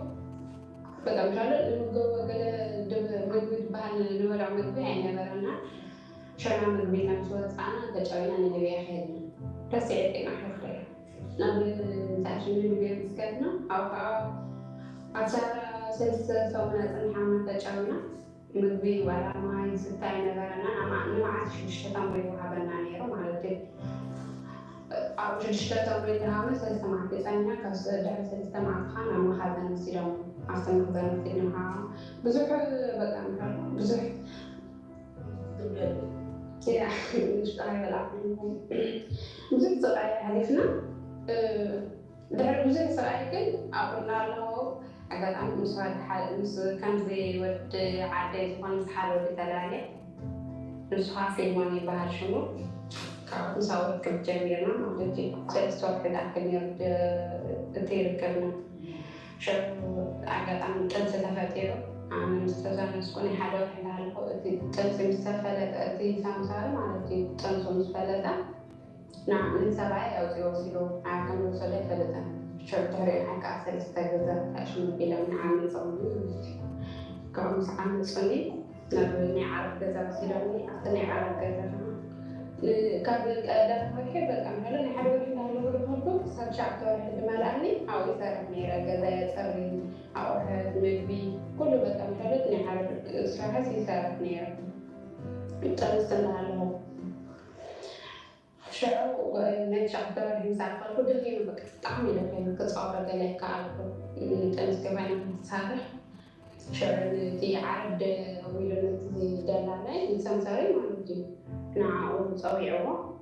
فقام شغله نقول كده مجهود بحال نور عمود يعني برنا شرنا من بينا مسوات أنا تجاوينا نبي أخذنا بس يعطينا حفرة نبي تعشين نبي مسكتنا أو أشار سلسلة سونا نحن تجاوينا مجبي ولا ما يستعين برنا ما عادش الشتاء ويوهبنا نيرو مالتي أو الشتاء ويوهبنا سلسلة مع تسعينا كاس درس سلسلة مع خانة ما خذنا نسيرهم أصلاً خذنا فينا بزح بقى بزح كده مش قاعدة ألعب منهم بزح صغير هدفنا ده بزح صغير كده أقولنا له أقول أنا مسواد حال كان زي ود عادي وان حال بتلاقي نسخة في ماني بحر شنو كأو نسوي كجميلنا ودي سلسلة كده أكني تطير كنا شو أقول تنسى تفاتيره أنا مستزان سكوني حدا وحنا تنسى مستفلة تي سامسار مالتي تنسى مستفلة نعم نسبعي أو تيوصلوا عاكم وصلي فلة شو تهري حكا أصل استجزا أشمل بلا من عامل صوني كم عامل صوني نبني عرف كذا وسيروني أصلي عرف كذا قبل دفع كيف الأمر أنا حلو إحنا هلو بالحب سرجعت واحد مالعني أو يسرني رجزة يسرني أو واحد مبي كله بتأمرني عرف صراحة يسرني ترسلنا له شو نشأت واحد مسافر كل يوم بكتعمل في كتصور ذلك عرف تمسكين مسافر شو دي عرض ويلون دلالة إنسان ساري ما نجي نعم صويعه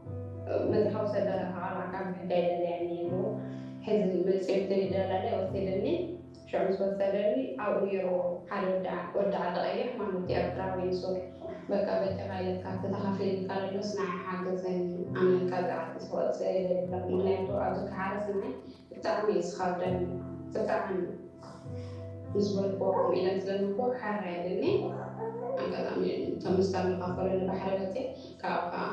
متحوس ده على كم حكاية يعني إنه حزب مسيرتي ده لا وسيدني شو عم سوسدني أو يرو حال ودع ضعيف ما نتي أقرأ وينصر بقى بتغير كات تخافين كان نصنع حاجة زي أنا كذا أسوأ زي مغنيتو أو كحارس معي تعمل يسخدم تتعمل نسبة فوق إلى زمن فوق حرة يعني أنا تمستعمل قفل البحرية كأوقع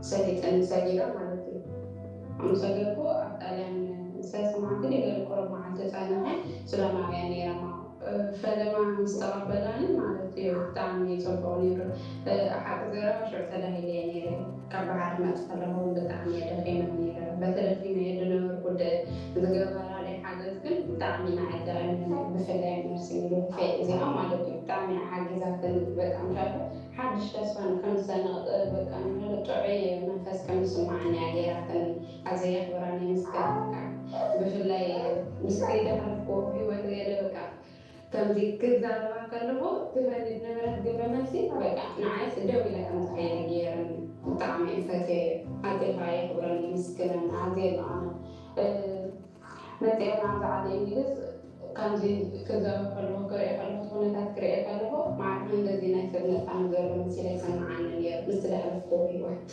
سديت سجيرة مالتي أنا سجيركو أتعلم ساس معتني غير كرة معتني أنا سلام يعني رما فلما مستقبلاني مالتي تعمل صبوني أحب زرا شو تلاهي يعني كبعد ما تفرمون بتعمل دخيمة مثلا في ميدنا كود تذكر على حاجة كل تعمل عادة بفلان مرسمين في زي مالتي تعمل حاجة ذات بتعمل حدش تسمع كم سنة بكمل طبيعي نفس كم سمعني عجيرة عزيز وراني مسكين بفلاي مسكين حرفه في وقت غير بكا كم ذيك كذا ما كله تفرد نمرة قبل نفسي بكا نعيس دوي لكم تخيل عجيرة طعمي فتي هذه فايح وراني مسكين عزيز أنا نتيجة عن بعض إنجليز كان زي كذا فلو كريه فلو تكون تكريه فلو مع الذين يسمون عن مثل سمعنا اليوم مثل الفوق وقت.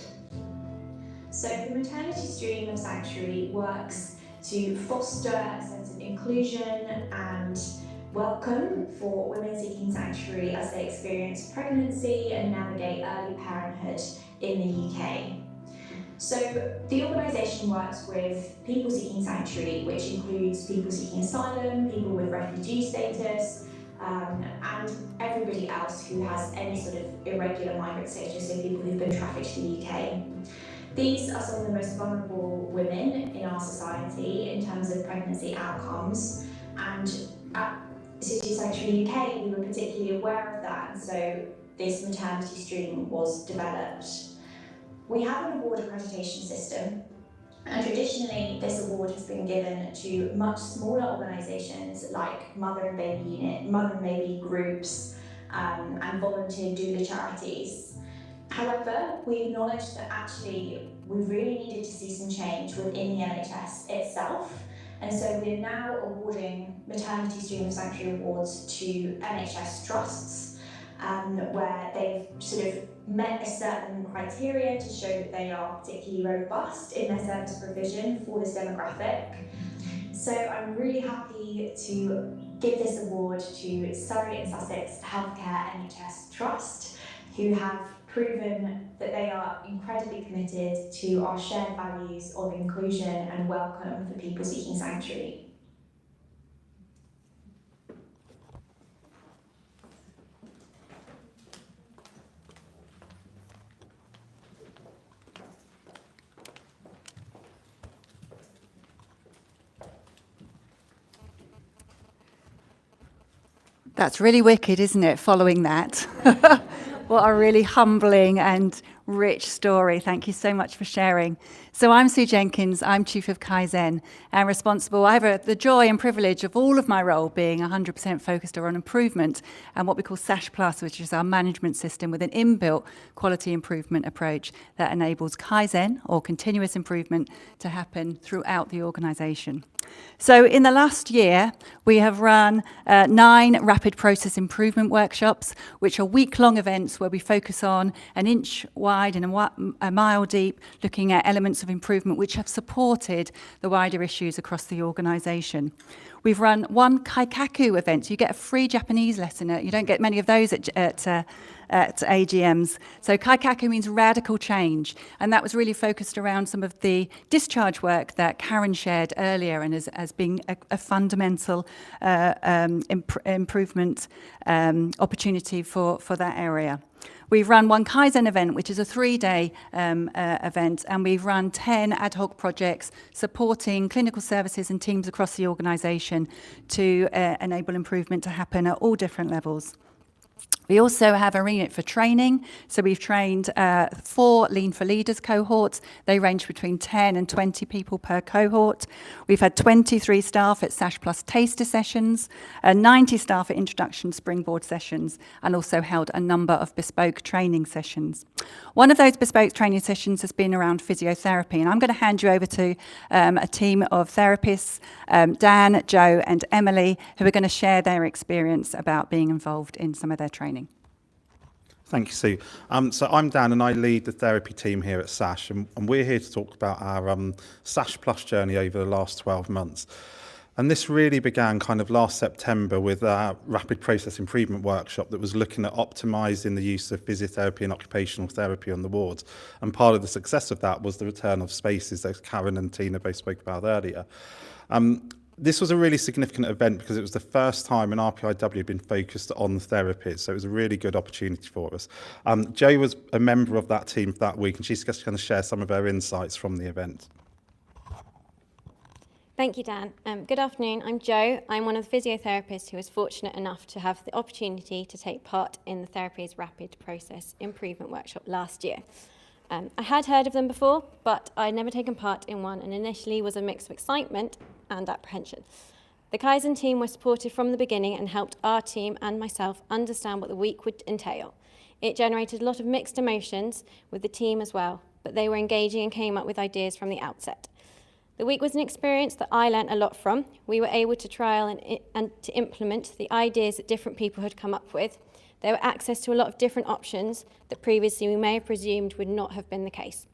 So the maternity stream of Sanctuary works to foster a sense of inclusion and welcome for women seeking sanctuary as they experience pregnancy and navigate early parenthood in the UK. So the organisation works with people seeking sanctuary, which includes people seeking asylum, people with refugee status, and everybody else who has any sort of irregular migrant status, so people who've been trafficked to the UK. These are some of the most vulnerable women in our society in terms of pregnancy outcomes, and at City Sanctuary UK we were particularly aware of that, and so this maternity stream was developed. We have an award accreditation system, and traditionally this award has been given to much smaller organisations like mother and baby groups, and volunteer doula charities. However, we acknowledge that actually we really needed to see some change within the NHS itself, and so we're now awarding Maternity Stream of Sanctuary Awards to NHS trusts, where they've sort of met a certain criteria to show that they are particularly robust in their service provision for this demographic. So I'm really happy to give this award to Surrey and Sussex Healthcare NHS Trust, who have proven that they are incredibly committed to our shared values of inclusion and welcome for people seeking sanctuary. That's really wicked, isn't it, following that? What a really humbling and rich story. Thank you so much for sharing. So I'm Sue Jenkins, I'm Chief of Kaizen and responsible. I have the joy and privilege of all of my role being 100% focused on improvement and what we call SASH Plus, which is our management system with an inbuilt quality improvement approach that enables Kaizen, or continuous improvement, to happen throughout the organisation. So in the last year, we have run 9 rapid process improvement workshops, which are week-long events where we focus on an inch wide and a mile deep, looking at elements of improvement which have supported the wider issues across the organisation. We've run 1 Kaikaku event, so you get a free Japanese lesson. You don't get many of those at AGMs. So Kaikaku means radical change, and that was really focused around some of the discharge work that Karen shared earlier, and as being a fundamental improvement opportunity for that area. We've run 1 Kaizen event, which is a 3-day event, and we've run 10 ad hoc projects supporting clinical services and teams across the organisation to enable improvement to happen at all different levels. We also have a remit for training. So we've trained 4 Lean for Leaders cohorts. They range between 10 and 20 people per cohort. We've had 23 staff at SASH Plus taster sessions, 90 staff at introduction springboard sessions, and also held a number of bespoke training sessions. One of those bespoke training sessions has been around physiotherapy, and I'm going to hand you over to a team of therapists, Dan, Joe, and Emily, who are going to share their experience about being involved in some of their training. Thank you, Sue. So I'm Dan and I lead the therapy team here at SASH, and we're here to talk about our SASH Plus journey over the last 12 months. And this really began kind of last September with our rapid process improvement workshop that was looking at optimising the use of physiotherapy and occupational therapy on the wards. And part of the success of that was the return of spaces, as Karen and Tina both spoke about earlier. This was a really significant event because it was the first time an RPIW had been focused on therapies, so it was a really good opportunity for us. Jo was a member of that team for that week, and she's just going to share some of her insights from the event. Thank you, Dan. Good afternoon, I'm Jo. I'm one of the physiotherapists who was fortunate enough to have the opportunity to take part in the Therapies Rapid Process Improvement Workshop last year. I had heard of them before, but I'd never taken part in one, and initially was a mix of excitement and apprehension. The Kaizen team were supportive from the beginning and helped our team and myself understand what the week would entail. It generated a lot of mixed emotions with the team as well, but they were engaging and came up with ideas from the outset. The week was an experience that I learnt a lot from. We were able to trial and to implement the ideas that different people had come up with. There were access to a lot of different options that previously we may have presumed would not have been the case.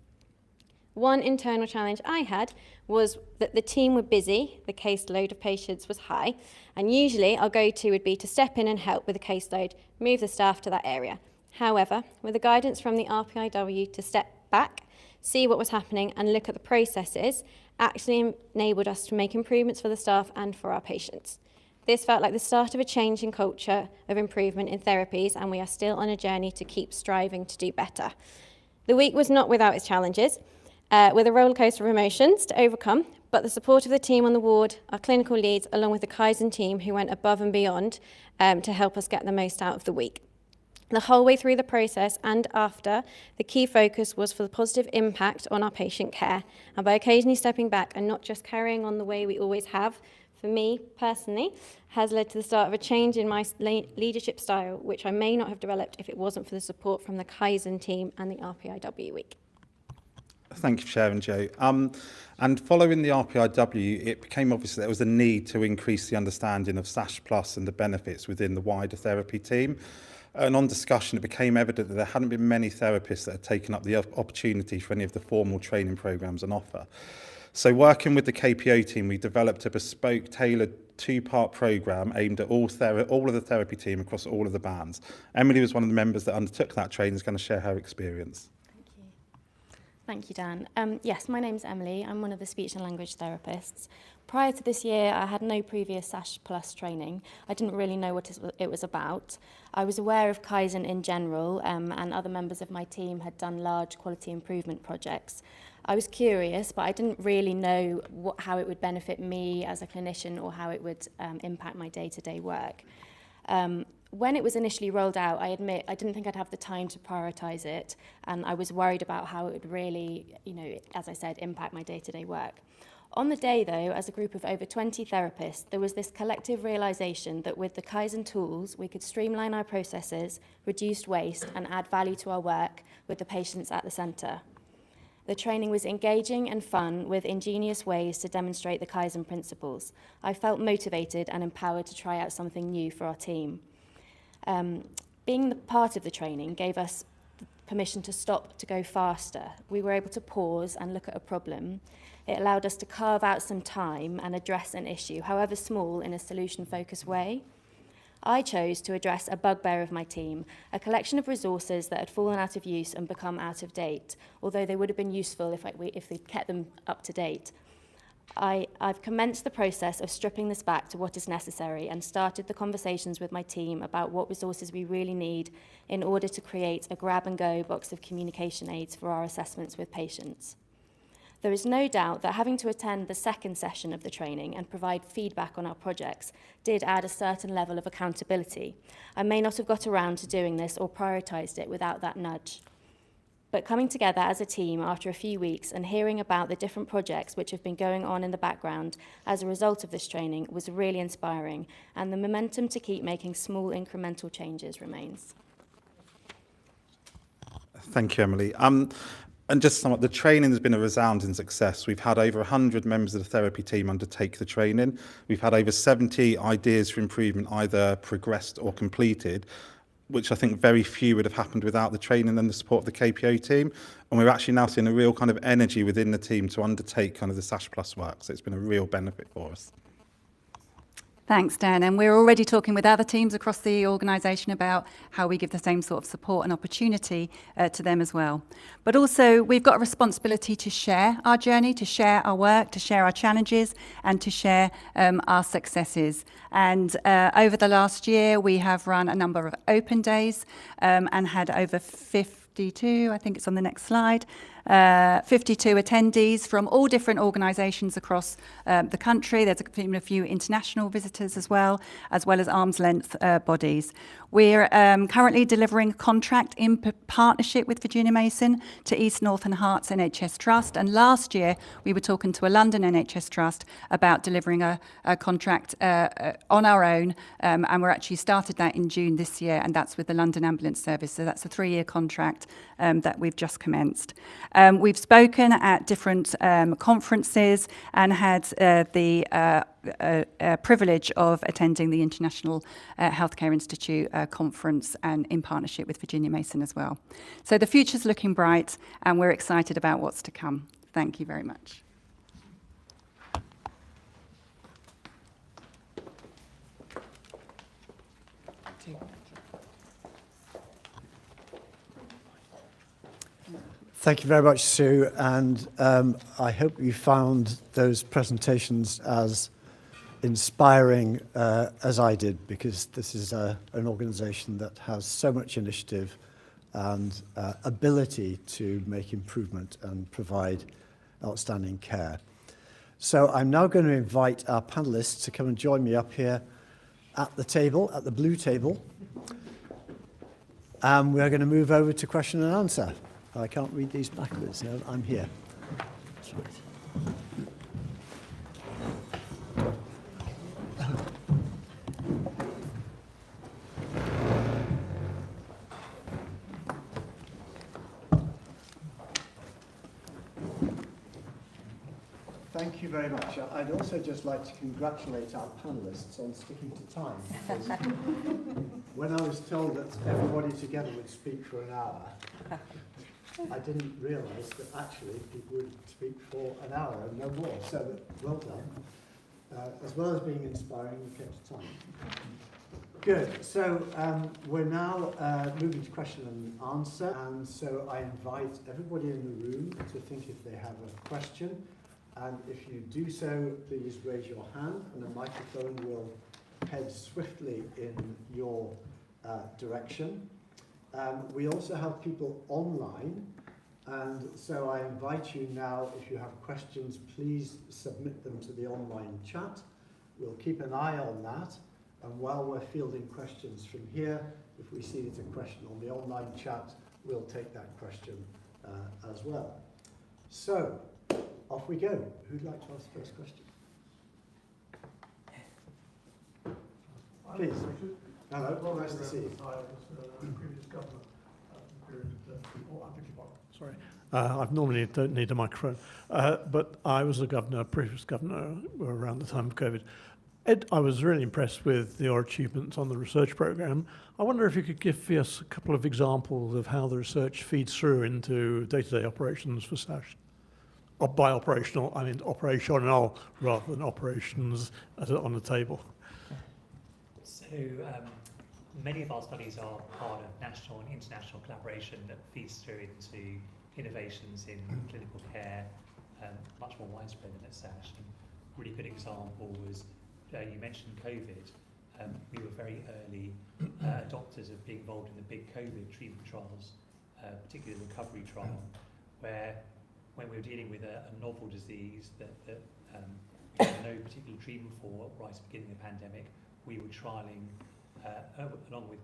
One internal challenge I had was that the team were busy, the caseload of patients was high, and usually our go-to would be to step in and help with the caseload, move the staff to that area. However, with the guidance from the RPIW to step back, see what was happening and look at the processes, actually enabled us to make improvements for the staff and for our patients. This felt like the start of a change in culture of improvement in therapies, and we are still on a journey to keep striving to do better. The week was not without its challenges, with a roller coaster of emotions to overcome, but the support of the team on the ward, our clinical leads, along with the Kaizen team who went above and beyond to help us get the most out of the week. The whole way through the process and after, the key focus was for the positive impact on our patient care, and by occasionally stepping back and not just carrying on the way we always have, for me personally, has led to the start of a change in my leadership style, which I may not have developed if it wasn't for the support from the Kaizen team and the RPIW week. Thank you for sharing, Jo. And following the RPIW, it became obvious that there was a need to increase the understanding of SASH Plus and the benefits within the wider therapy team. And on discussion, it became evident that there hadn't been many therapists that had taken up the opportunity for any of the formal training programs on offer. So working with the KPO team, we developed a bespoke, tailored 2-part program aimed at all of the therapy team across all of the bands. Emily was one of the members that undertook that training and is going to share her experience. Thank you, Dan. Yes, my name's Emily. I'm one of the speech and language therapists. Prior to this year, I had no previous SASH Plus training. I didn't really know what it was about. I was aware of Kaizen in general, and other members of my team had done large quality improvement projects. I was curious, but I didn't really know how it would benefit me as a clinician or how it would impact my day-to-day work. When it was initially rolled out, I admit I didn't think I'd have the time to prioritise it, and I was worried about how it would really, as I said, impact my day-to-day work. On the day, though, as a group of over 20 therapists, there was this collective realisation that with the Kaizen tools, we could streamline our processes, reduce waste, and add value to our work with the patients at the centre. The training was engaging and fun, with ingenious ways to demonstrate the Kaizen principles. I felt motivated and empowered to try out something new for our team. Being the part of the training gave us permission to stop, to go faster. We were able to pause and look at a problem. It allowed us to carve out some time and address an issue, however small, in a solution-focused way. I chose to address a bugbear of my team, a collection of resources that had fallen out of use and become out of date, although they would have been useful if we'd kept them up to date. I've commenced the process of stripping this back to what is necessary and started the conversations with my team about what resources we really need in order to create a grab-and-go box of communication aids for our assessments with patients. There is no doubt that having to attend the second session of the training and provide feedback on our projects did add a certain level of accountability. I may not have got around to doing this or prioritised it without that nudge. But coming together as a team after a few weeks and hearing about the different projects which have been going on in the background as a result of this training was really inspiring, and the momentum to keep making small incremental changes remains. Thank you, Emily. And just to sum up, the training has been a resounding success. We've had over 100 members of the therapy team undertake the training. We've had over 70 ideas for improvement either progressed or completed, which I think very few would have happened without the training and the support of the KPO team. And we're actually now seeing a real kind of energy within the team to undertake kind of the SASH Plus work. So it's been a real benefit for us. Thanks, Dan. And we're already talking with other teams across the organisation about how we give the same sort of support and opportunity to them as well. But also, we've got a responsibility to share our journey, to share our work, to share our challenges, and to share our successes. And over the last year, we have run a number of open days and had over 52, I think it's on the next slide, 52 attendees from all different organisations across the country. There's been a few international visitors as well as arm's length bodies. We're currently delivering a contract in partnership with Virginia Mason to East Northern Herts NHS Trust. And last year, we were talking to a London NHS Trust about delivering a contract on our own. And we're actually started that in June this year, and that's with the London Ambulance Service. So that's a 3-year contract that we've just commenced. We've spoken at different conferences and had the privilege of attending the International Healthcare Institute conference and in partnership with Virginia Mason as well. So the future's looking bright and we're excited about what's to come. Thank you very much. Thank you very much, Sue, and I hope you found those presentations as inspiring as I did, because this is an organisation that has so much initiative and ability to make improvement and provide outstanding care. So I'm now going to invite our panellists to come and join me up here at the table, at the blue table. And we're going to move over to question and answer. I can't read these backwards. No, I'm here. That's right. Thank you very much. I'd also just like to congratulate our panellists on sticking to time. Because when I was told that everybody together would speak for an hour, I didn't realise that actually people would speak for an hour and no more. So well done. As well as being inspiring, you kept time. Good. So we're now moving to question and answer. And so I invite everybody in the room to think if they have a question. And if you do so, please raise your hand and a microphone will head swiftly in your direction. We also have people online, and so I invite you now, if you have questions, please submit them to the online chat. We'll keep an eye on that, and while we're fielding questions from here, if we see there's a question on the online chat, we'll take that question as well. So, off we go. Who'd like to ask the first question? Please. Hello, well, nice to see you. I was previous governor. Sorry, I normally don't need a microphone, but I was a governor, previous governor, around the time of COVID. Ed, I was really impressed with your achievements on the research programme. I wonder if you could give us a couple of examples of how the research feeds through into day-to-day operations for SASH. By operational, I mean operational rather than operations on the table. So many of our studies are part of national and international collaboration that feeds through into innovations in clinical care, much more widespread than at SASH. And a really good example was, you mentioned COVID. We were very early adopters of being involved in the big COVID treatment trials, particularly the recovery trial, where when we were dealing with a novel disease that we had no particular treatment for right at the beginning of the pandemic, we were trialling, along with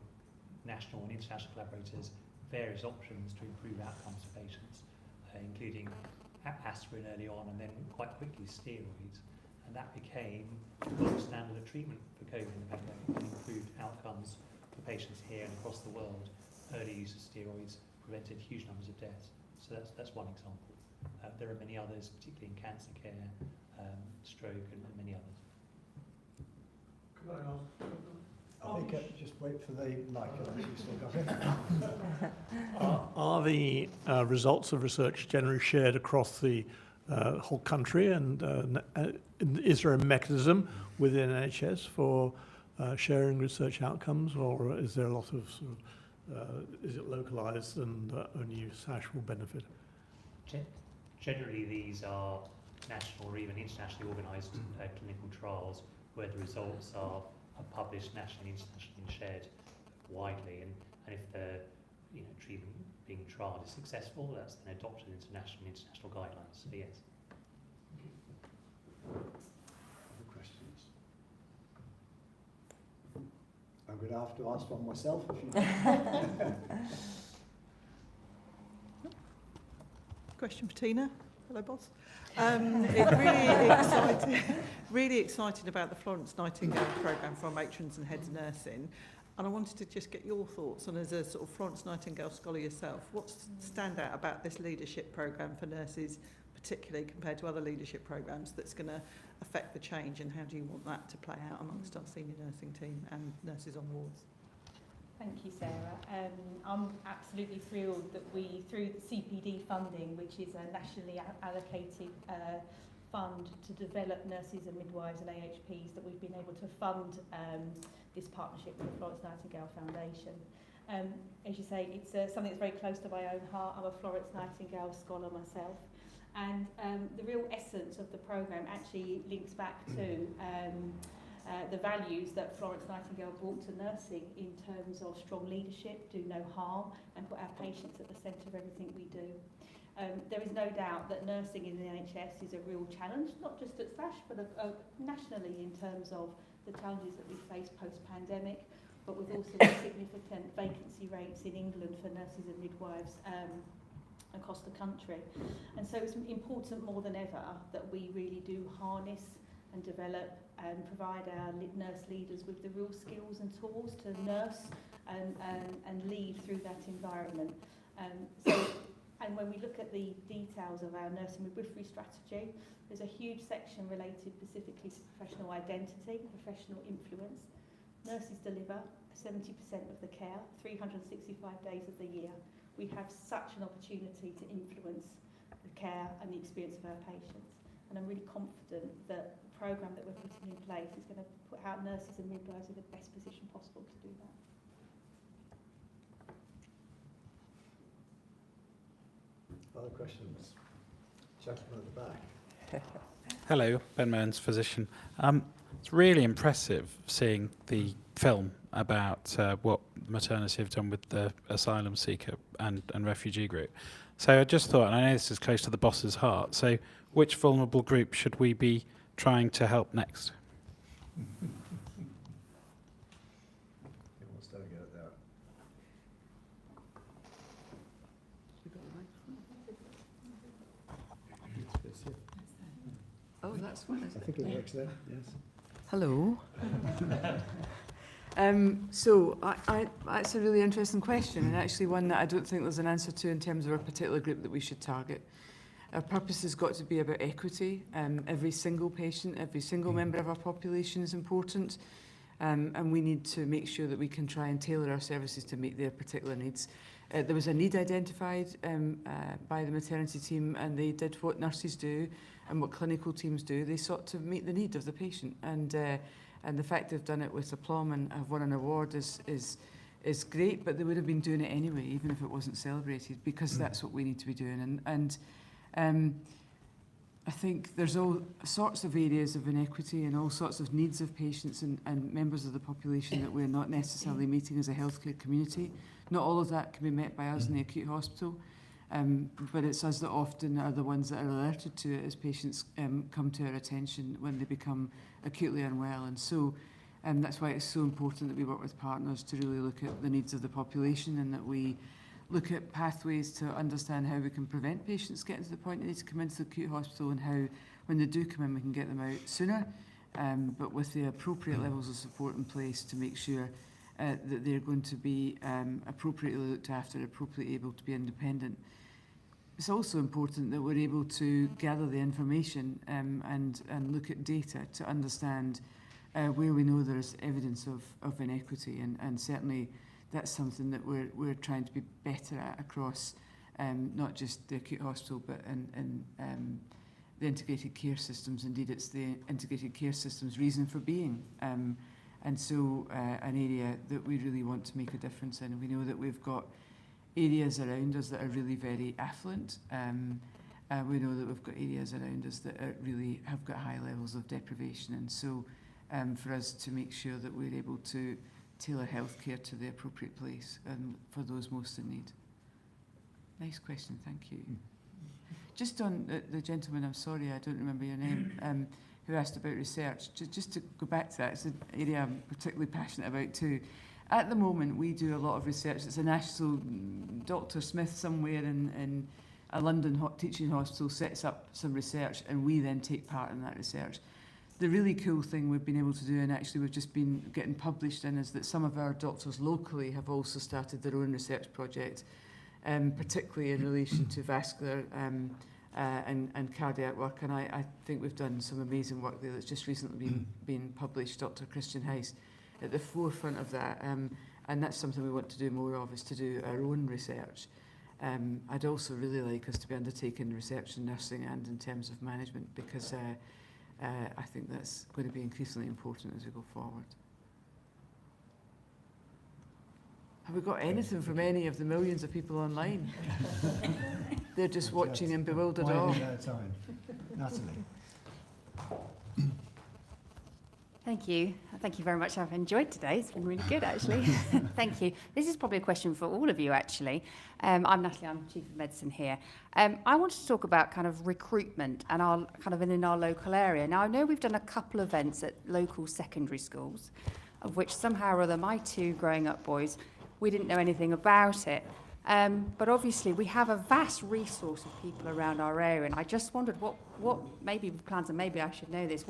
national and international collaborators, various options to improve outcomes for patients, including aspirin early on and then quite quickly steroids. And that became the gold standard of treatment for COVID in the pandemic and improved outcomes for patients here and across the world. Early use of steroids prevented huge numbers of deaths. So that's one example. There are many others, particularly in cancer care, stroke and many others. Could I ask? I think just wait for the mic. You've still got it. Are the results of research generally shared across the whole country, and is there a mechanism within NHS for sharing research outcomes, or is there a lot of is it localised and only SASH will benefit? Generally, these are national or even internationally organised clinical trials where the results are published nationally and internationally and shared widely, and if the treatment being trialled is successful, that's then adopted into national and international guidelines. So yes. Other questions? I'm going to have to ask one myself if you don't. Question for Tina. Hello, boss. Really excited about the Florence Nightingale programme for our matrons and heads nursing. And I wanted to just get your thoughts on, as a sort of Florence Nightingale scholar yourself, what's stand out about this leadership programme for nurses, particularly compared to other leadership programmes, that's going to affect the change, and how do you want that to play out amongst our senior nursing team and nurses on wards? Thank you, Sarah. I'm absolutely thrilled that we, through the CPD funding, which is a nationally allocated fund to develop nurses and midwives and AHPs, that we've been able to fund this partnership with the Florence Nightingale Foundation. As you say, it's something that's very close to my own heart. I'm a Florence Nightingale scholar myself. And the real essence of the programme actually links back to the values that Florence Nightingale brought to nursing in terms of strong leadership, do no harm, and put our patients at the centre of everything we do. There is no doubt that nursing in the NHS is a real challenge, not just at SASH, but nationally in terms of the challenges that we face post-pandemic, but with also significant vacancy rates in England for nurses and midwives across the country. And so it's important more than ever that we really do harness and develop and provide our nurse leaders with the real skills and tools to nurse and lead through that environment. And when we look at the details of our nursing midwifery strategy, there's a huge section related specifically to professional identity, professional influence. Nurses deliver 70% of the care, 365 days of the year. We have such an opportunity to influence the care and the experience of our patients. And I'm really confident that the programme that we're putting in place is going to put our nurses and midwives in the best position possible to do that. Other questions? Gentleman at the back. Hello, Ben Mearns, physician. It's really impressive seeing the film about what maternity have done with the asylum seeker and refugee group. So I just thought, and I know this is close to the boss's heart, so which vulnerable group should we be trying to help next? Who wants to go there? Oh, that's one. I think it works there, yes. Hello. So that's a really interesting question, and actually one that I don't think there's an answer to in terms of a particular group that we should target. Our purpose has got to be about equity. Every single patient, every single member of our population is important, and we need to make sure that we can try and tailor our services to meet their particular needs. There was a need identified by the maternity team, and they did what nurses do and what clinical teams do. They sought to meet the need of the patient, and the fact they've done it with aplomb and have won an award is great, but they would have been doing it anyway, even if it wasn't celebrated, because that's what we need to be doing. And I think there's all sorts of areas of inequity and all sorts of needs of patients and members of the population that we're not necessarily meeting as a healthcare community. Not all of that can be met by us in the acute hospital. But it's us that often are the ones that are alerted to it as patients come to our attention when they become acutely unwell. And so that's why it's so important that we work with partners to really look at the needs of the population, and that we look at pathways to understand how we can prevent patients getting to the point they need to come into the acute hospital, and how, when they do come in, we can get them out sooner, but with the appropriate levels of support in place to make sure that they're going to be appropriately looked after, appropriately able to be independent. It's also important that we're able to gather the information and look at data to understand where we know there's evidence of inequity, and certainly that's something that we're trying to be better at across not just the acute hospital, but in the integrated care systems. Indeed, it's the integrated care system's reason for being. And so an area that we really want to make a difference in. We know that we've got areas around us that are really very affluent. We know that we've got areas around us that are really have got high levels of deprivation. And so for us to make sure that we're able to tailor healthcare to the appropriate place and for those most in need. Nice question, thank you. Just on the gentleman, I'm sorry, I don't remember your name, who asked about research. Just to go back to that, it's an area I'm particularly passionate about too. At the moment, we do a lot of research. It's a national, Dr. Smith somewhere in a London teaching hospital sets up some research, and we then take part in that research. The really cool thing we've been able to do, and actually we've just been getting published in, is that some of our doctors locally have also started their own research project, particularly in relation to vascular and cardiac work. And I think we've done some amazing work there that's just recently been published. Dr. Christian Heiss at the forefront of that, and that's something we want to do more of, is to do our own research. I'd also really like us to be undertaking research in nursing and in terms of management, because I think that's going to be increasingly important as we go forward. Have we got anything from any of the millions of people online? They're just watching in bewildered awe. Winding their time. Natalie. Thank you. Thank you very much. I've enjoyed today. It's been really good, actually. Thank you. This is probably a question for all of you, actually. I'm Natalie. I'm Chief of Medicine here. I wanted to talk about kind of recruitment and our kind of in our local area. Now, I know we've done a couple of events at local secondary schools, of which somehow or other my two growing up boys, we didn't know anything about it. But obviously, we have a vast resource of people around our area, and I just wondered what maybe plans, and maybe I should know this.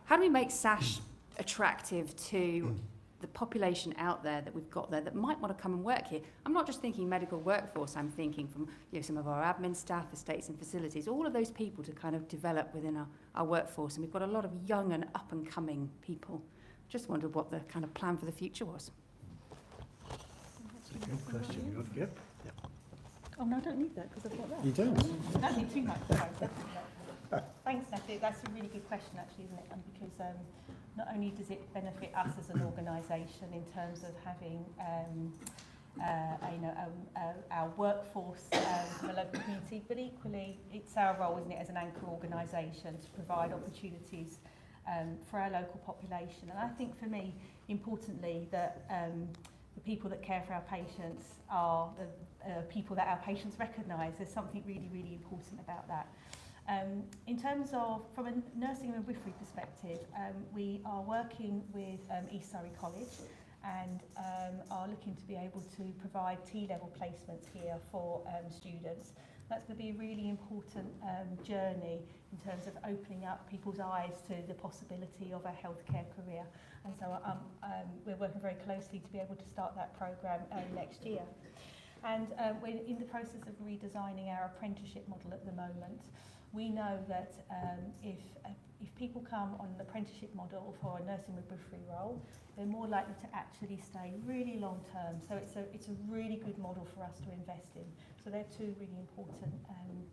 How do we make SASH attractive to the population out there that we've got there that might want to come and work here? I'm not just thinking medical workforce. I'm thinking from some of our admin staff, estates and facilities, all of those people to kind of develop within our workforce. And we've got a lot of young and up and coming people. Just wondered what the kind of plan for the future was. That's a good question. You want to give? Yeah. Oh, no, I don't need that because I've got that. You don't? I don't need too much. Thanks, Natalie. That's a really good question, actually, isn't it? And because not only does it benefit us as an organisation in terms of having our workforce from a local community, but equally it's our role, isn't it, as an anchor organisation to provide opportunities for our local population. And I think for me, importantly, that the people that care for our patients are the people that our patients recognise. There's something really, really important about that. In terms of, from a nursing and midwifery perspective, we are working with East Surrey College and are looking to be able to provide T-level placements here for students. That's going to be a really important journey in terms of opening up people's eyes to the possibility of a healthcare career. And so we're working very closely to be able to start that programme next year. And we're in the process of redesigning our apprenticeship model at the moment. We know that if people come on an apprenticeship model for a nursing midwifery role, they're more likely to actually stay really long term. So it's a really good model for us to invest in. So they're two really important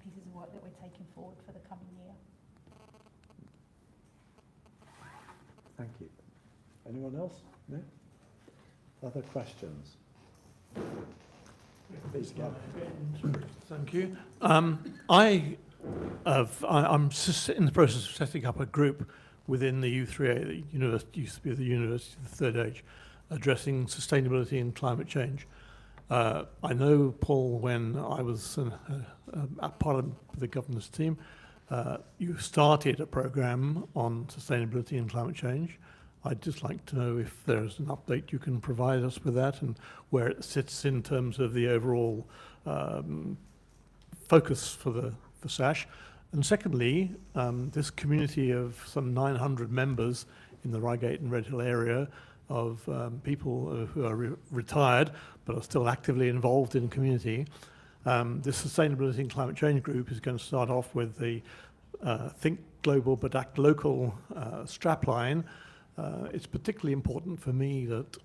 pieces of work that we're taking forward for the coming year. Thank you. Anyone else? No? Other questions? Please go. Thank you. I'm in the process of setting up a group within the U3A, the university used to be the University of the Third Age, addressing sustainability and climate change. I know, Paul, when I was a part of the governor's team, you started a programme on sustainability and climate change. I'd just like to know if there's an update you can provide us with that and where it sits in terms of the overall focus for SASH. And secondly, this community of some 900 members in the Reigate and Redhill area of people who are retired but are still actively involved in the community. This Sustainability and Climate Change group is going to start off with the Think Global but Act Local strapline. It's particularly important for me that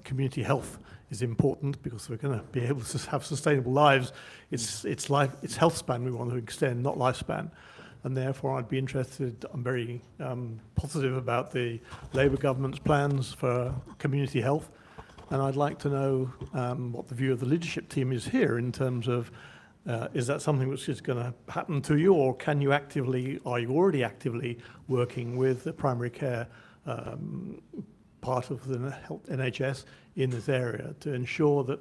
community health is important because we're going to be able to have sustainable lives. It's health span we want to extend, not lifespan. And therefore I'd be interested, I'm very positive about the Labour government's plans for community health. And I'd like to know what the view of the leadership team is here in terms of, is that something which is going to happen to you, or can you actively, are you already actively working with the primary care part of the NHS in this area to ensure that,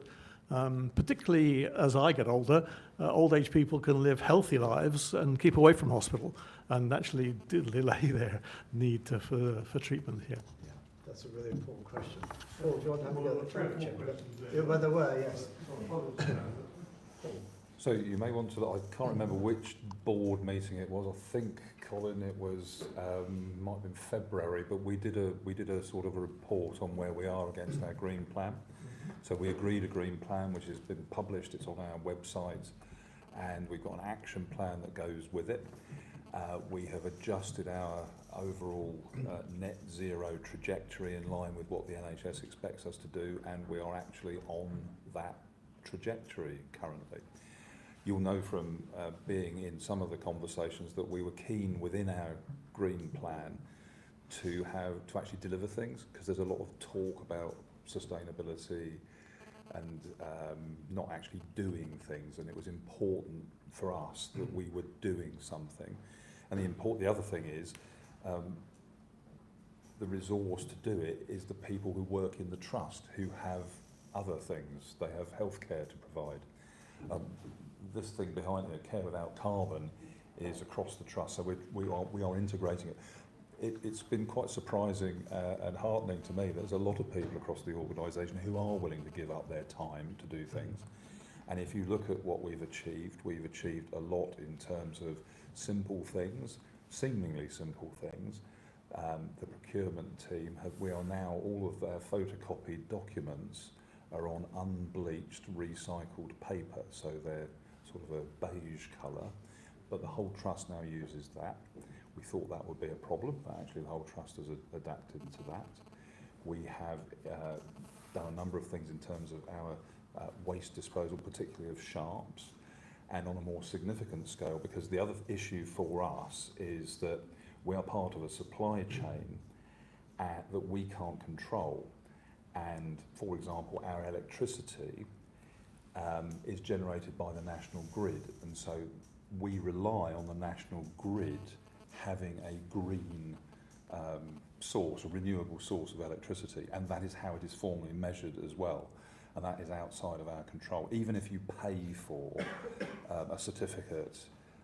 particularly as I get older, old age people can live healthy lives and keep away from hospital and actually delay their need for treatment here? Yeah, that's a really important question. Paul, do you want to have a go at the climate change? Well, there were, yes. So you may want to, I can't remember which board meeting it was. I think, Colin, it was, might have been February, but we did a sort of a report on where we are against our green plan. So we agreed a green plan, which has been published, it's on our website, and we've got an action plan that goes with it. We have adjusted our overall net zero trajectory in line with what the NHS expects us to do, and we are actually on that trajectory currently. You'll know from being in some of the conversations that we were keen within our green plan to actually deliver things, because there's a lot of talk about sustainability and not actually doing things, and it was important for us that we were doing something. And the other thing is the resource to do it is the people who work in the trust who have other things. They have healthcare to provide. This thing behind here, Care Without Carbon, is across the trust, so we are integrating it. It's been quite surprising and heartening to me. There's a lot of people across the organisation who are willing to give up their time to do things. And if you look at what we've achieved a lot in terms of simple things, seemingly simple things. The procurement team, we are now, all of their photocopied documents are on unbleached recycled paper, so they're sort of a beige colour, but the whole trust now uses that. We thought that would be a problem, but actually the whole trust has adapted to that. We have done a number of things in terms of our waste disposal, particularly of sharps, and on a more significant scale, because the other issue for us is that we are part of a supply chain that we can't control. And for example, our electricity is generated by the national grid, and so we rely on the national grid having a green source, a renewable source of electricity, and that is how it is formally measured as well, and that is outside of our control. Even if you pay for a certificate,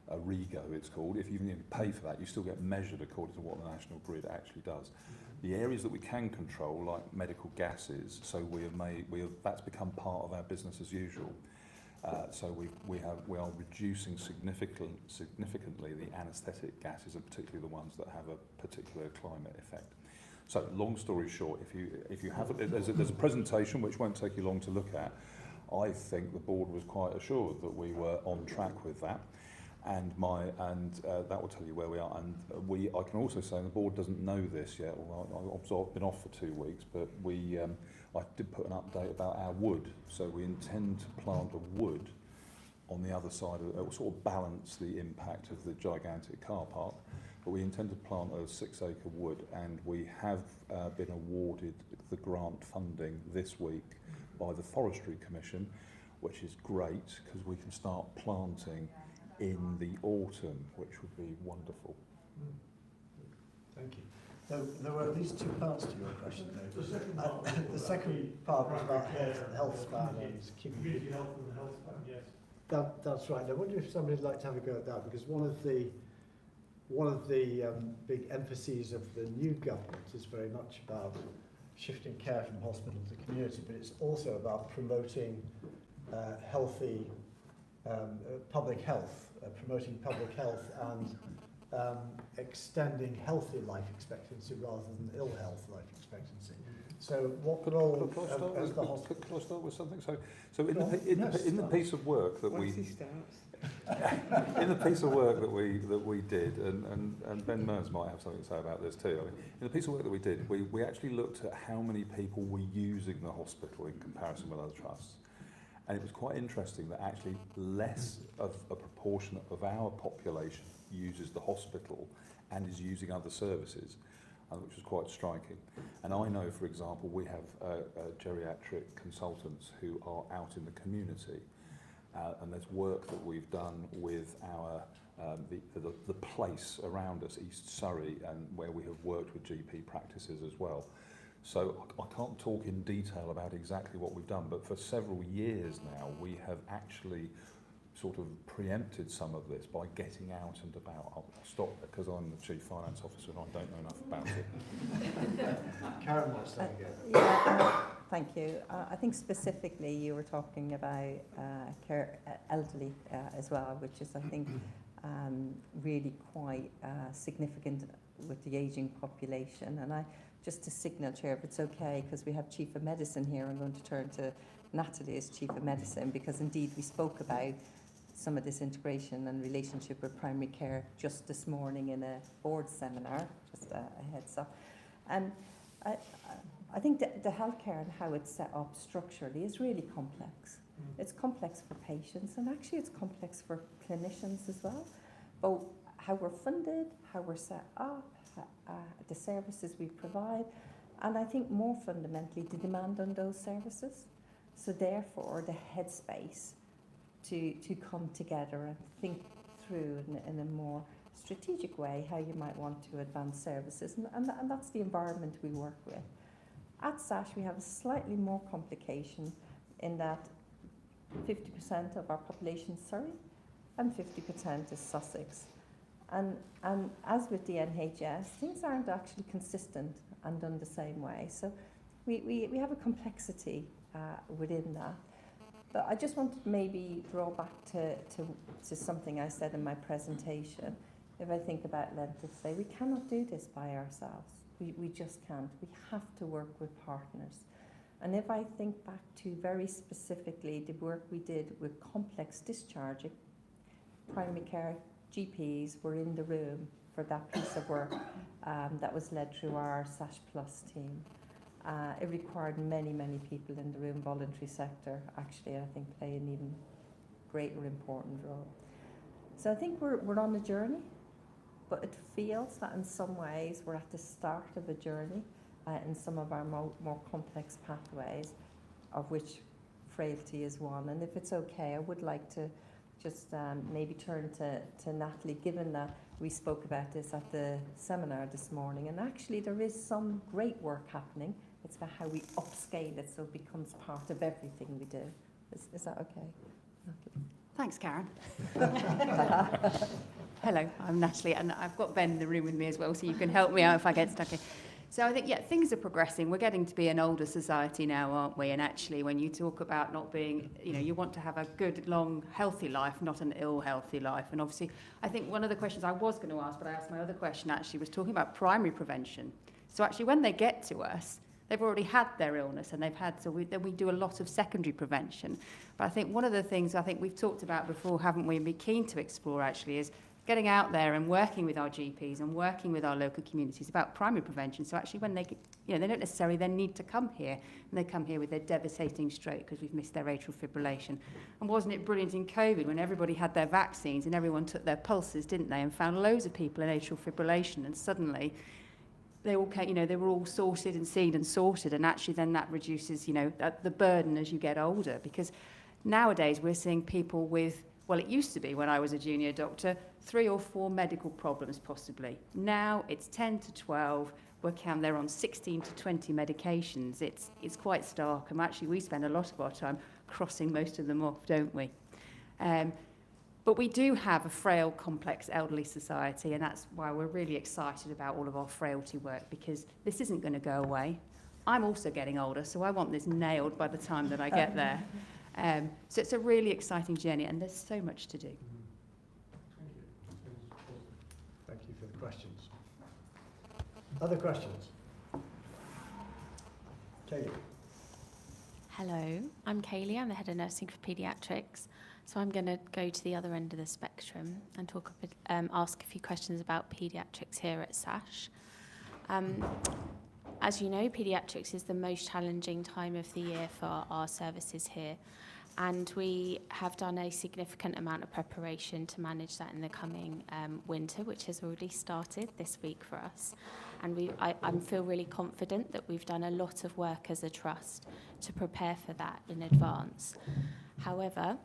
a REGO it's called, if you pay for that, you still get measured according to what the national grid actually does. The areas that we can control, like medical gases, so that's become part of our business as usual. So we are reducing significantly the anaesthetic gases, and particularly the ones that have a particular climate effect. So long story short, if you have there's a presentation which won't take you long to look at. I think the board was quite assured that we were on track with that, and that will tell you where we are. And I can also say the board doesn't know this yet. I've been off for 2 weeks, but I did put an update about our wood. So we intend to plant a wood on the other side of it. It will sort of balance the impact of the gigantic car park. But we intend to plant a 6-acre wood, and we have been awarded the grant funding this week by the Forestry Commission, which is great because we can start planting in the autumn, which would be wonderful. Thank you. There were at least two parts to your question, though. The second part was about health span and keeping Community health and the health span, yes. That's right. I wonder if somebody would like to have a go at that, because one of the big emphases of the new government is very much about shifting care from hospital to community, but it's also about promoting healthy public health, and extending healthy life expectancy rather than ill health life expectancy. So what role as the hospital? Could I start with something? So in the piece of work that we in the piece of work that we did, and Ben Mearns might have something to say about this too. I mean, in the piece of work that we did, we actually looked at how many people were using the hospital in comparison with other trusts. And it was quite interesting that actually less of a proportion of our population uses the hospital and is using other services, which was quite striking. And I know, for example, we have geriatric consultants who are out in the community, and there's work that we've done with our the place around us, East Surrey, and where we have worked with GP practices as well. So I can't talk in detail about exactly what we've done, but for several years now we have actually sort of preempted some of this by getting out and about. I'll stop because I'm the Chief Finance Officer and I don't know enough about it. Karen wants to go. Yeah, thank you. I think specifically you were talking about elderly as well, which is, I think, really quite significant with the ageing population. And just to signal, Chair, if it's okay, because we have Chief of Medicine here, I'm going to turn to Natalie as Chief of Medicine, because indeed we spoke about some of this integration and relationship with primary care just this morning in a board seminar, just a heads up. And I think that the healthcare and how it's set up structurally is really complex. It's complex for patients, and actually it's complex for clinicians as well. Both how we're funded, how we're set up, the services we provide, and I think more fundamentally the demand on those services. So therefore the headspace to come together and think through in a more strategic way how you might want to advance services, and that's the environment we work with. At SASH we have a slightly more complication in that 50% of our population is Surrey and 50% is Sussex. And as with the NHS, things aren't actually consistent and done the same way. So we have a complexity within that. But I just want to maybe draw back to something I said in my presentation. If I think about length of stay, we cannot do this by ourselves. We just can't. We have to work with partners. And if I think back to very specifically the work we did with complex discharging, primary care GPs were in the room for that piece of work that was led through our SASH Plus team. It required many, many people in the room. Voluntary sector actually, I think, play an even greater important role. So I think we're on a journey, but it feels that in some ways we're at the start of a journey in some of our more complex pathways, of which frailty is one. And if it's okay, I would like to just maybe turn to Natalie, given that we spoke about this at the seminar this morning. And actually there is some great work happening. It's about how we upscale it so it becomes part of everything we do. Is that okay, Natalie? Thanks, Karen. Hello, I'm Natalie, and I've got Ben in the room with me as well, so you can help me out if I get stuck here. So I think, yeah, things are progressing. We're getting to be an older society now, aren't we? And actually, when you talk about not being, you want to have a good, long, healthy life, not an ill, healthy life. And obviously, I think one of the questions I was going to ask, but I asked my other question actually, was talking about primary prevention. So actually, when they get to us, they've already had their illness, and then we do a lot of secondary prevention. But I think one of the things I think we've talked about before, haven't we, and be keen to explore actually, is getting out there and working with our GPs and working with our local communities about primary prevention. So actually when they don't necessarily then need to come here, and they come here with their devastating stroke because we've missed their atrial fibrillation. And wasn't it brilliant in COVID when everybody had their vaccines and everyone took their pulses, didn't they, and found loads of people in atrial fibrillation, and suddenly they all came, they were all sorted and seen and sorted, and actually then that reduces, the burden as you get older, because nowadays we're seeing people with, well, it used to be when I was a junior doctor, 3 or 4 medical problems possibly. Now it's 10 to 12 working out they're on 16 to 20 medications, it's quite stark. And actually, we spend a lot of our time crossing most of them off, don't we? But we do have a frail, complex elderly society, and that's why we're really excited about all of our frailty work, because this isn't going to go away. I'm also getting older, so I want this nailed by the time that I get there. So it's a really exciting journey, and there's so much to do. Thank you for the questions. Other questions? Kaylee. Hello, I'm Kaylee. I'm the head of nursing for paediatrics. So I'm going to go to the other end of the spectrum and talk a bit, ask a few questions about paediatrics here at SASH. As you know, paediatrics is the most challenging time of the year for our services here, and we have done a significant amount of preparation to manage that in the coming winter, which has already started this week for us. And I feel really confident that we've done a lot of work as a trust to prepare for that in advance. However,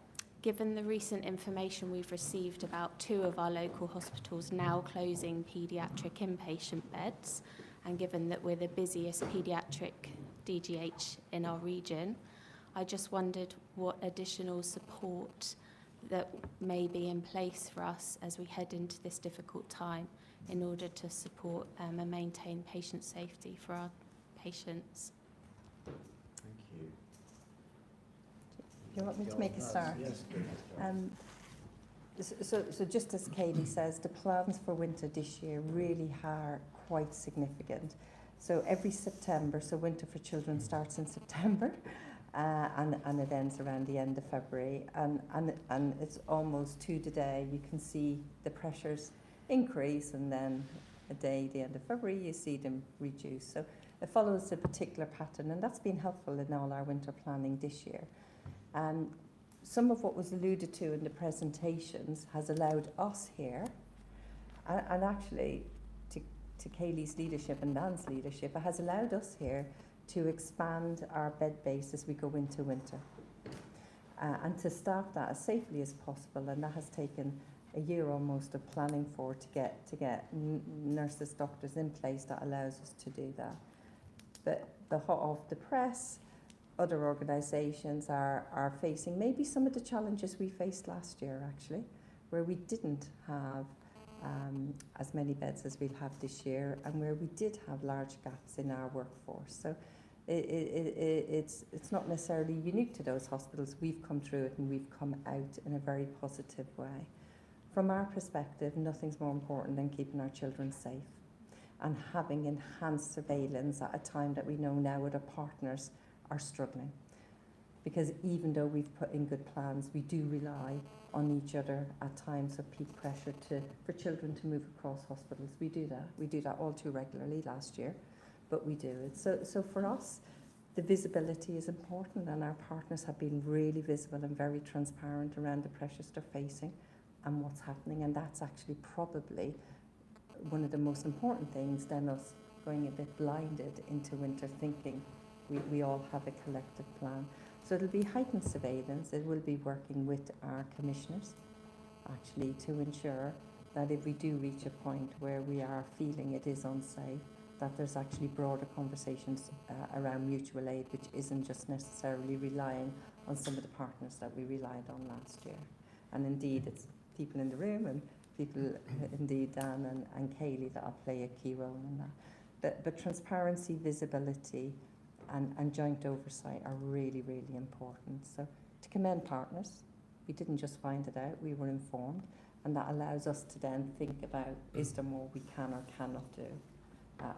given the recent information we've received about 2 of our local hospitals now closing paediatric inpatient beds, and given that we're the busiest paediatric DGH in our region, I just wondered what additional support that may be in place for us as we head into this difficult time in order to support and maintain patient safety for our patients. Thank you. Do you want me to make a start? Yes, So just as Kaylee says, the plans for winter this year really are quite significant. So every September, so Winter for Children starts in September, and it ends around the end of February, and it's almost to the day. You can see the pressures increase, and then a day, the end of February, you see them reduce. So it follows a particular pattern, and that's been helpful in all our winter planning this year. Some of what was alluded to in the presentations has allowed us here, and actually to Kaylee's leadership and Dan's leadership, it has allowed us here to expand our bed base as we go into winter, and to staff that as safely as possible. And that has taken a year almost of planning to get nurses, doctors in place that allows us to do that. But the hot off the press, other organisations are facing maybe some of the challenges we faced last year, actually, where we didn't have as many beds as we'll have this year, and where we did have large gaps in our workforce. So it's not necessarily unique to those hospitals. We've come through it, and we've come out in a very positive way. From our perspective, nothing's more important than keeping our children safe and having enhanced surveillance at a time that we know now other partners are struggling. Because even though we've put in good plans, we do rely on each other at times of peak pressure for children to move across hospitals. We do that. We do that all too regularly last year, but we do it. So for us, the visibility is important, and our partners have been really visible and very transparent around the pressures they're facing and what's happening. And that's actually probably one of the most important things than us going a bit blinded into winter thinking we all have a collective plan. So it'll be heightened surveillance. It will be working with our commissioners, actually, to ensure that if we do reach a point where we are feeling it is unsafe, that there's actually broader conversations around mutual aid, which isn't just necessarily relying on some of the partners that we relied on last year. And indeed, it's people in the room and people, indeed, Dan and Kaylee, that will play a key role in that. But transparency, visibility, and joint oversight are really, really important. So to commend partners, we didn't just find it out, we were informed, and that allows us to then think about, is there more we can or cannot do,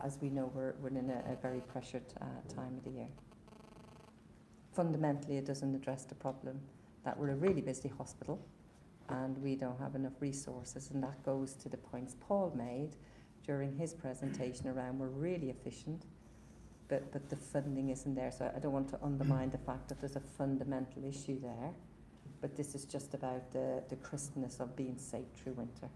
as we know we're in a very pressured time of the year. Fundamentally, it doesn't address the problem that we're a really busy hospital and we don't have enough resources, and that goes to the points Paul made during his presentation around we're really efficient, but the funding isn't there. So I don't want to undermine the fact that there's a fundamental issue there, but this is just about the crispness of being safe through winter.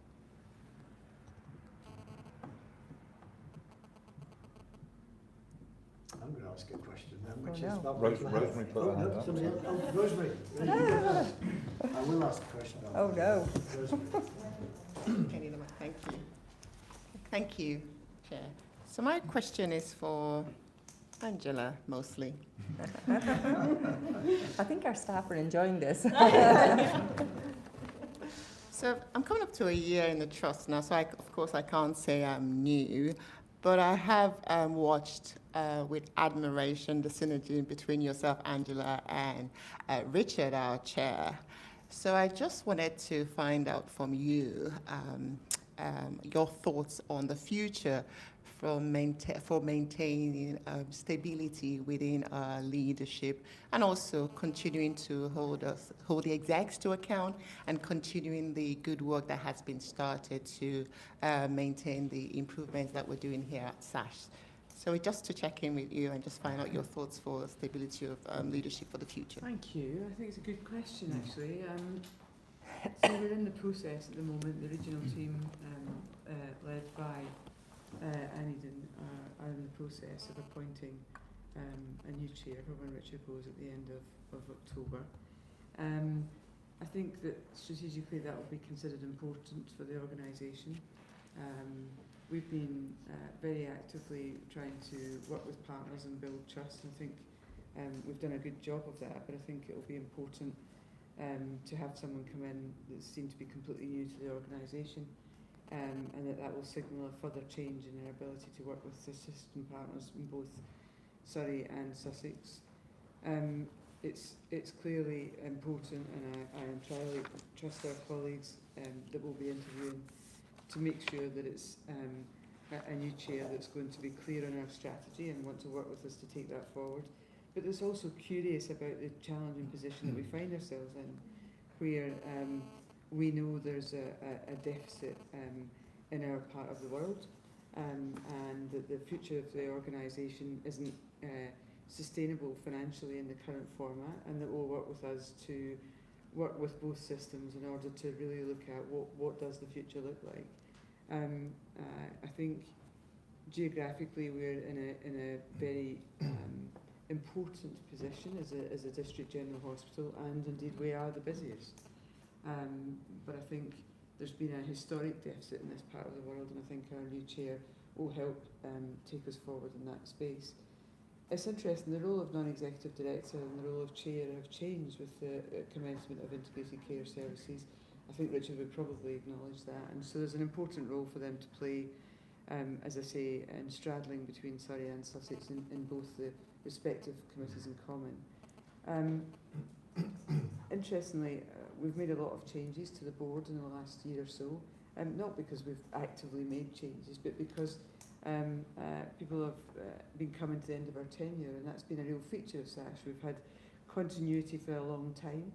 I'm going to ask a question then, which no. is about Rosemary put her hand up. somebody else. Oh, Rosemary. I will ask a question. Oh, no. Rosemary. Thank you. Thank you, Chair. So my question is for Angela, mostly. I think our staff are enjoying this. So I'm coming up to a year in the trust now, so of course I can't say I'm new, but I have watched with admiration the synergy between yourself, Angela, and Richard, our chair. So I just wanted to find out from you your thoughts on the future for maintaining stability within our leadership, and also continuing to hold the execs to account, and continuing the good work that has been started to maintain the improvements that we're doing here at SASH. So just to check in with you and just find out your thoughts for stability of leadership for the future. Thank you. I think it's a good question, actually. So we're in the process at the moment. The regional team, led by Aniden, are in the process of appointing a new chair for when Richard goes at the end of October. I think that strategically that will be considered important for the organisation. We've been very actively trying to work with partners and build trust, and I think we've done a good job of that, but I think it will be important to have someone come in that seems to be completely new to the organisation, and that will signal a further change in our ability to work with the system partners in both Surrey and Sussex. It's clearly important, and I entirely trust our colleagues that will be interviewing to make sure that it's a new chair that's going to be clear on our strategy and want to work with us to take that forward. But that's also curious about the challenging position that we find ourselves in, where we know there's a deficit in our part of the world, and that the future of the organisation isn't sustainable financially in the current format, and that will work with us to work with both systems in order to really look at what does the future look like. I think geographically we're in a very important position as a district general hospital, and indeed we are the busiest. But I think there's been a historic deficit in this part of the world, and I think our new chair will help take us forward in that space. It's interesting, the role of non-executive director and the role of chair have changed with the commencement of integrated care services. I think Richard would probably acknowledge that, and so there's an important role for them to play, as I say, in straddling between Surrey and Sussex in both the respective committees in common. Interestingly, we've made a lot of changes to the board in the last year or so, not because we've actively made changes, but because people have been coming to the end of our tenure, and that's been a real feature of SASH. We've had continuity for a long time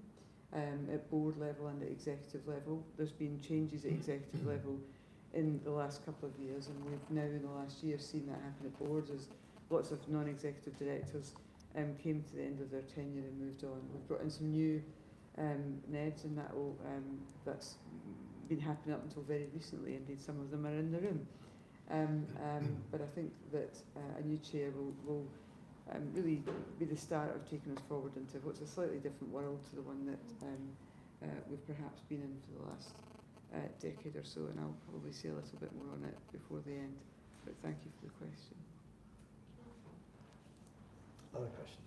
at board level and at executive level. There's been changes at executive level in the last couple of years, and we've now in the last year seen that happen at boards as lots of non-executive directors came to the end of their tenure and moved on. We've brought in some new NEDs, and that's been happening up until very recently. Indeed, some of them are in the room. But I think that a new chair will really be the start of taking us forward into what's a slightly different world to the one that we've perhaps been in for the last decade or so, and I'll probably say a little bit more on it before the end. But thank you for the question. Other questions?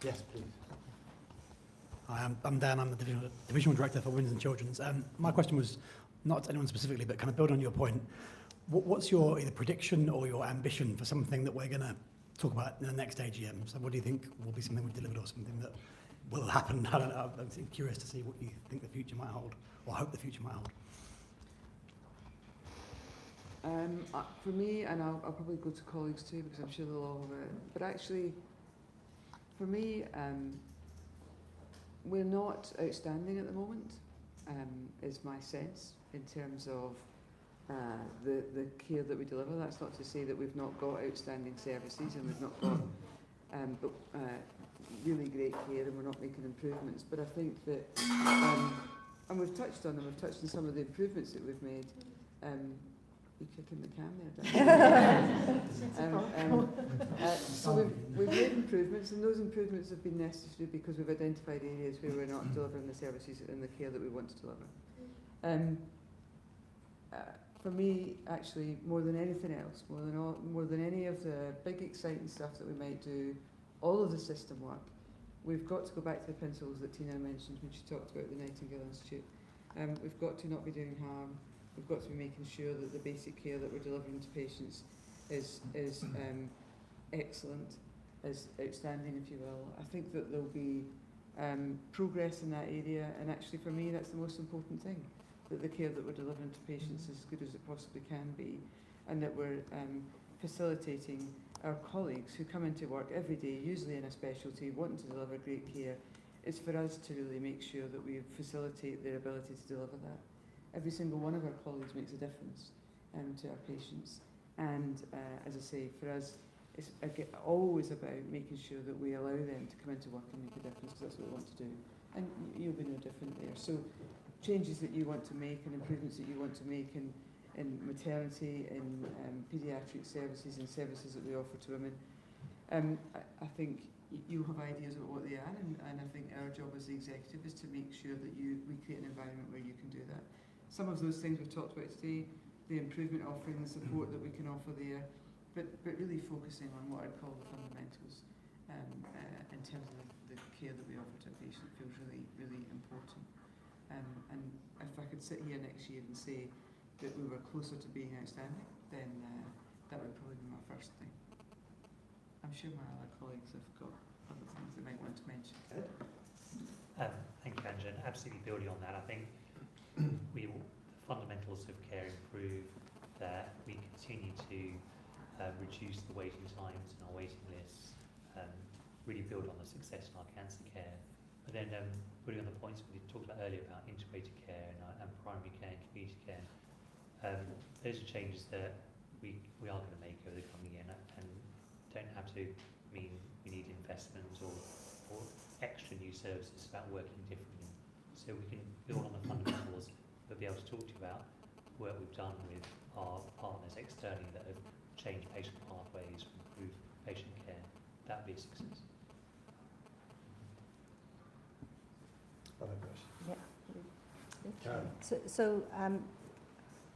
Yes, please. Hi, I'm Dan. I'm the Divisional Director for Women's and Children's. My question was not to anyone specifically, but kind of build on your point. What's your either prediction or your ambition for something that we're going to talk about in the next AGM? So what do you think will be something we've delivered or something that will happen? I don't know. I'm curious to see what you think the future might hold, or hope the future might hold. For me, and I'll probably go to colleagues too, because I'm sure they'll all have it, but actually, for me, we're not outstanding at the moment, is my sense, in terms of the care that we deliver. That's not to say that we've not got outstanding services and we've not got really great care and we're not making improvements. But I think that, and we've touched on them, we've touched on some of the improvements that we've made. You're kicking the can there, so we've made improvements, and those improvements have been necessary because we've identified areas where we're not delivering the services and the care that we want to deliver. for me, actually, more than anything else, more than any of the big exciting stuff that we might do, all of the system work, we've got to go back to the principles that Tina mentioned when she talked about the Nightingale Institute. We've got to not be doing harm. We've got to be making sure that the basic care that we're delivering to patients is excellent, is outstanding, if you will. I think that there'll be progress in that area, and actually for me that's the most important thing, that the care that we're delivering to patients is as good as it possibly can be, and that we're facilitating our colleagues who come into work every day, usually in a specialty, wanting to deliver great care. It's for us to really make sure that we facilitate their ability to deliver that. Every single one of our colleagues makes a difference to our patients, and as I say, for us it's always about making sure that we allow them to come into work and make a difference, because that's what we want to do, and you'll be no different there. So changes that you want to make and improvements that you want to make in maternity, in paediatric services and services that we offer to women, I think you have ideas about what they are, and I think our job as the executive is to make sure that we create an environment where you can do that. Some of those things we've talked about today, the improvement offering, the support that we can offer there, but really focusing on what I'd call the fundamentals in terms of the care that we offer to a patient feels really, really important. And if I could sit here next year and say that we were closer to being outstanding, then that would probably be my first thing. I'm sure my other colleagues have got other things they might want to mention. Thank you, Angela. Absolutely building on that, I think the fundamentals of care improve, that we continue to reduce the waiting times in our waiting lists, really build on the success in our cancer care. But then putting on the points we talked about earlier about integrated care and primary care and community care, those are changes that we are going to make over the coming year, and don't have to mean we need investment or extra new services. It's about working differently. So we can build on the fundamentals, but be able to talk to you about work we've done with our partners externally that have changed patient pathways, improved patient care. That would be a success.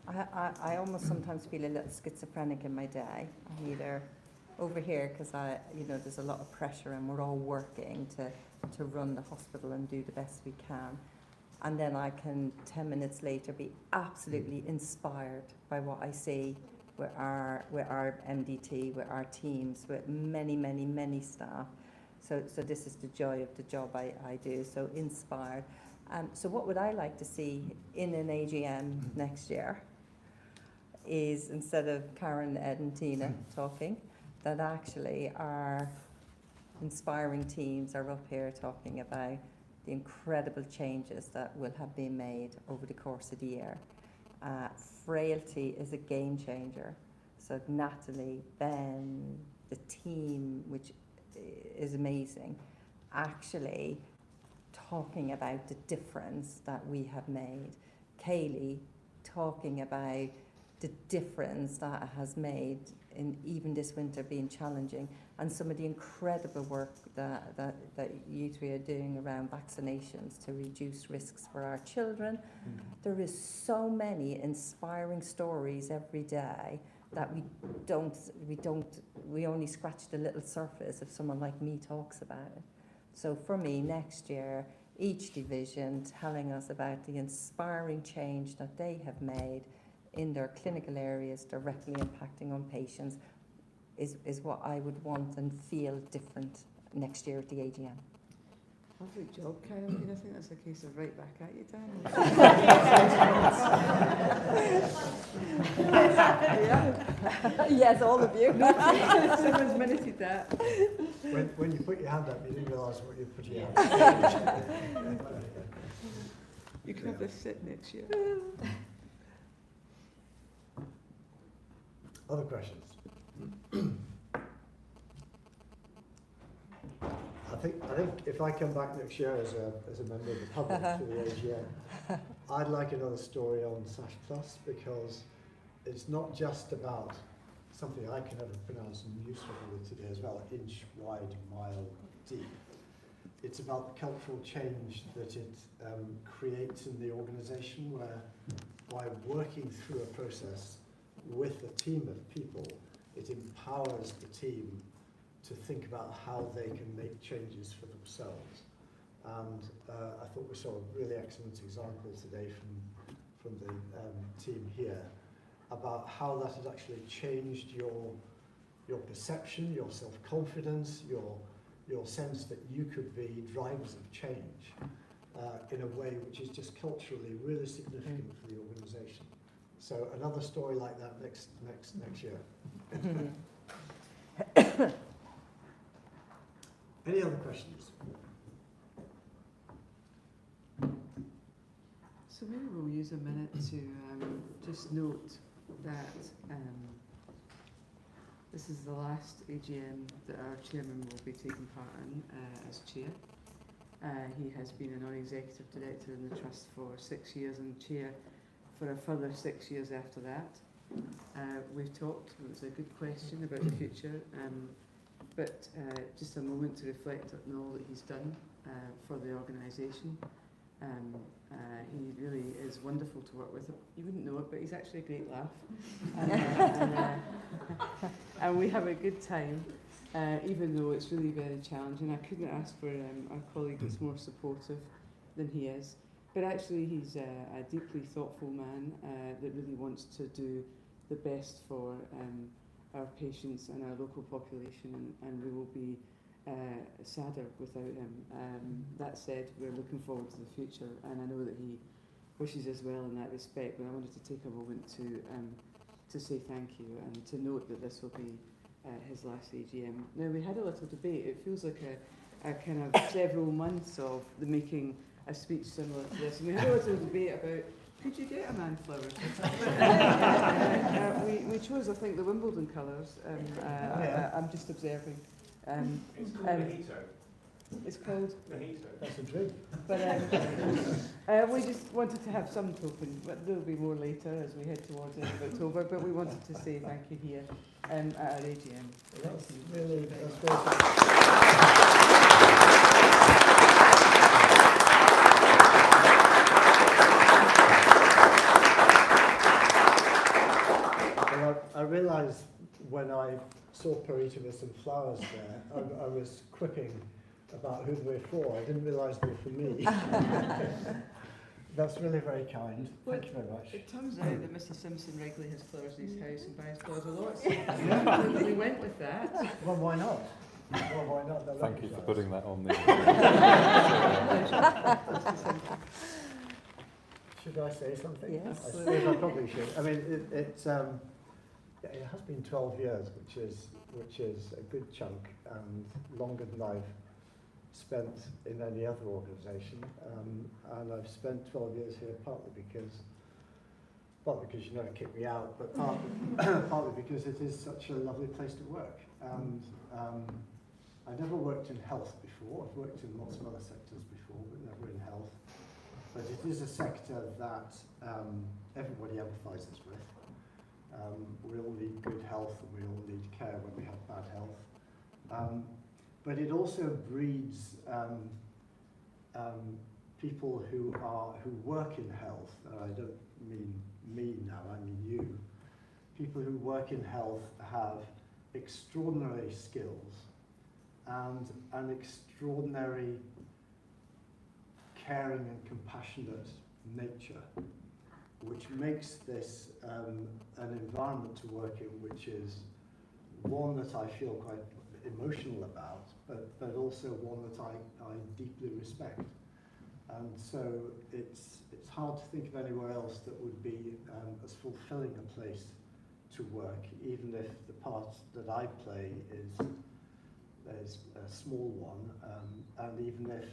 I almost sometimes feel a little schizophrenic in my day. I'm either over here because there's a lot of pressure and we're all working to run the hospital and do the best we can, and then I can 10 minutes later be absolutely inspired by what I see with our MDT, with our teams, with many staff. So this is the joy of the job I do, so inspired. So what would I like to see in an AGM next year is, instead of Karen, Ed and Tina talking, that actually our inspiring teams are up here talking about the incredible changes that will have been made over the course of the year. Frailty is a game changer. So Natalie, Ben, the team, which is amazing, actually talking about the difference that we have made. Kaylee talking about the difference that it has made in even this winter being challenging, and some of the incredible work that you three are doing around vaccinations to reduce risks for our children. There is so many inspiring stories every day that we only scratch the little surface if someone like me talks about it. So for me, next year, each division telling us about the inspiring change that they have made in their clinical areas directly impacting on patients is what I would want and feel different next year at the AGM. Lovely job, Karen. I think that's a case of right back at you, Dan. Yes, all of you. Someone's minuted that. When you put your hand up, you didn't realise what you put your hand up. You can have this sit next year. Other questions? I think if I come back next year as a member of the public to the AGM, I'd like another story on SASH Plus, because it's not just about something I can never pronounce and useful today as well, inch wide, mile deep. It's about the cultural change that it creates in the organisation, where by working through a process with a team of people, it empowers the team to think about how they can make changes for themselves. And I thought we saw a really excellent example today from the team here about how that has actually changed your perception, your self-confidence, your sense that you could be drivers of change in a way which is just culturally really significant for the organisation. So another story like that next year. Any other questions? So maybe we'll use a minute to just note that this is the last AGM that our chairman will be taking part in as chair. He has been a non-executive director in the trust for 6 years and chair for a further 6 years after that. We've talked, it was a good question about the future, but just a moment to reflect on all that he's done for the organisation. He really is wonderful to work with. You wouldn't know it, but he's actually a great laugh. And we have a good time, even though it's really very challenging. I couldn't ask for a colleague that's more supportive than he is. But actually, he's a deeply thoughtful man that really wants to do the best for our patients and our local population, and we will be sadder without him. That said, we're looking forward to the future, and I know that he wishes us well in that respect, but I wanted to take a moment to say thank you and to note that this will be his last AGM. Now, we had a little debate. It feels like a kind of several months of the making a speech similar to this, and we had a little debate about could you get a man flowers? We chose, I think, the Wimbledon colours. I'm just observing. It's called Mojito. It's called Mojito. That's a drink. But we just wanted to have some token, but there'll be more later as we head towards the end of October. But we wanted to say thank you here at our AGM. That's really great. I realised when I saw Parita with some flowers there, I was quipping about who they were for. I didn't realise they were for me. That's really very kind. Thank you very much. It turns out that Mr Simpson regularly has flowers in his house and buys flowers a lot. So we went with that. Well, why not? Well, why not? They're Thank you for flowers. putting that on the... Should I say something? Yes. I suppose I probably should. I mean, it has been 12 years, which is a good chunk and longer than I've spent in any other organisation. And I've spent 12 years here partly because you never kicked me out, but partly because it is such a lovely place to work. And I never worked in health before. I've worked in lots of other sectors before, but never in health. But it is a sector that everybody empathises with. We all need good health and we all need care when we have bad health. But it also breeds people who work in health, and I don't mean me now, I mean you. People who work in health have extraordinary skills and an extraordinary caring and compassionate nature, which makes this an environment to work in which is one that I feel quite emotional about, but also one that I deeply respect. And so it's hard to think of anywhere else that would be as fulfilling a place to work, even if the part that I play is a small one, and even if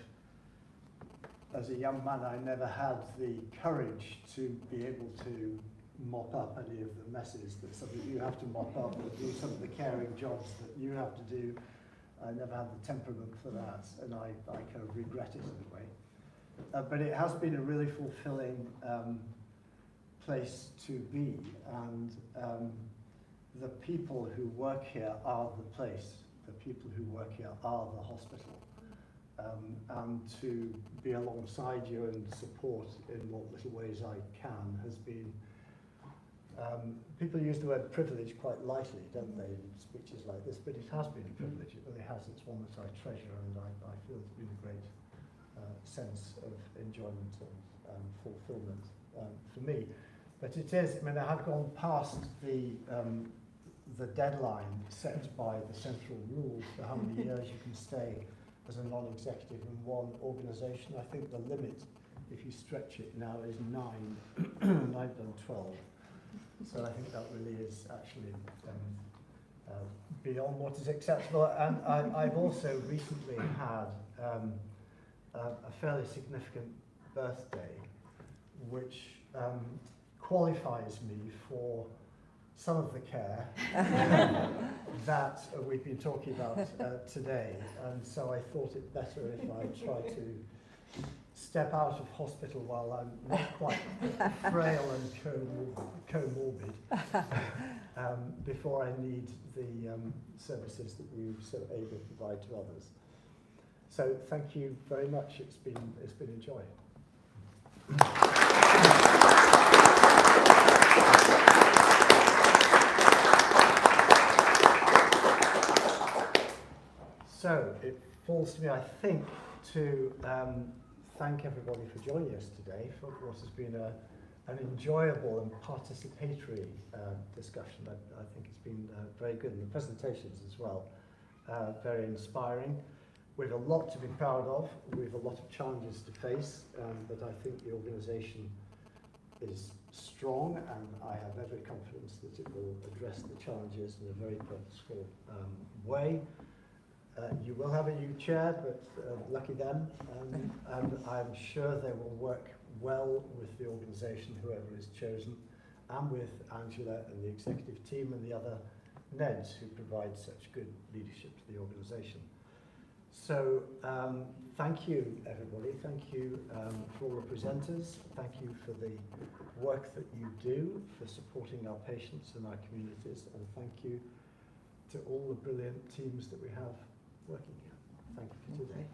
as a young man I never had the courage to be able to mop up any of the messes that some of you have to mop up or do some of the caring jobs that you have to do. I never had the temperament for that, and I kind of regret it in a way. But it has been a really fulfilling place to be, and the people who work here are the place. The people who work here are the hospital. and to be alongside you and support in what little ways I can has been. People use the word privilege quite lightly, don't they, in speeches like this, but it has been a privilege. It really has. It's one that I treasure, and I feel it's been a great sense of enjoyment and fulfillment for me. But it is, I mean, I have gone past the deadline set by the central rules for how many years you can stay as a non-executive in one organisation. I think the limit, if you stretch it now, is 9, and I've done 12. So I think that really is actually beyond what is acceptable. And I've also recently had a fairly significant birthday, which qualifies me for some of the care that we've been talking about today. And so I thought it better if I try to step out of hospital while I'm not quite frail and comorbid before I need the services that we're so able to provide to others. So thank you very much. It's been a joy. So it falls to me, I think, to thank everybody for joining us today for what has been an enjoyable and participatory discussion. I think it's been very good, and the presentations as well, very inspiring. We have a lot to be proud of. We have a lot of challenges to face, but I think the organisation is strong, and I have every confidence that it will address the challenges in a very purposeful way. You will have a new chair, but lucky them, and I'm sure they will work well with the organisation, whoever is chosen, and with Angela and the executive team and the other NEDs who provide such good leadership to the organisation. So thank you, everybody. Thank you for all the presenters. Thank you for the work that you do for supporting our patients and our communities, and thank you to all the brilliant teams that we have working here. Thank you for today.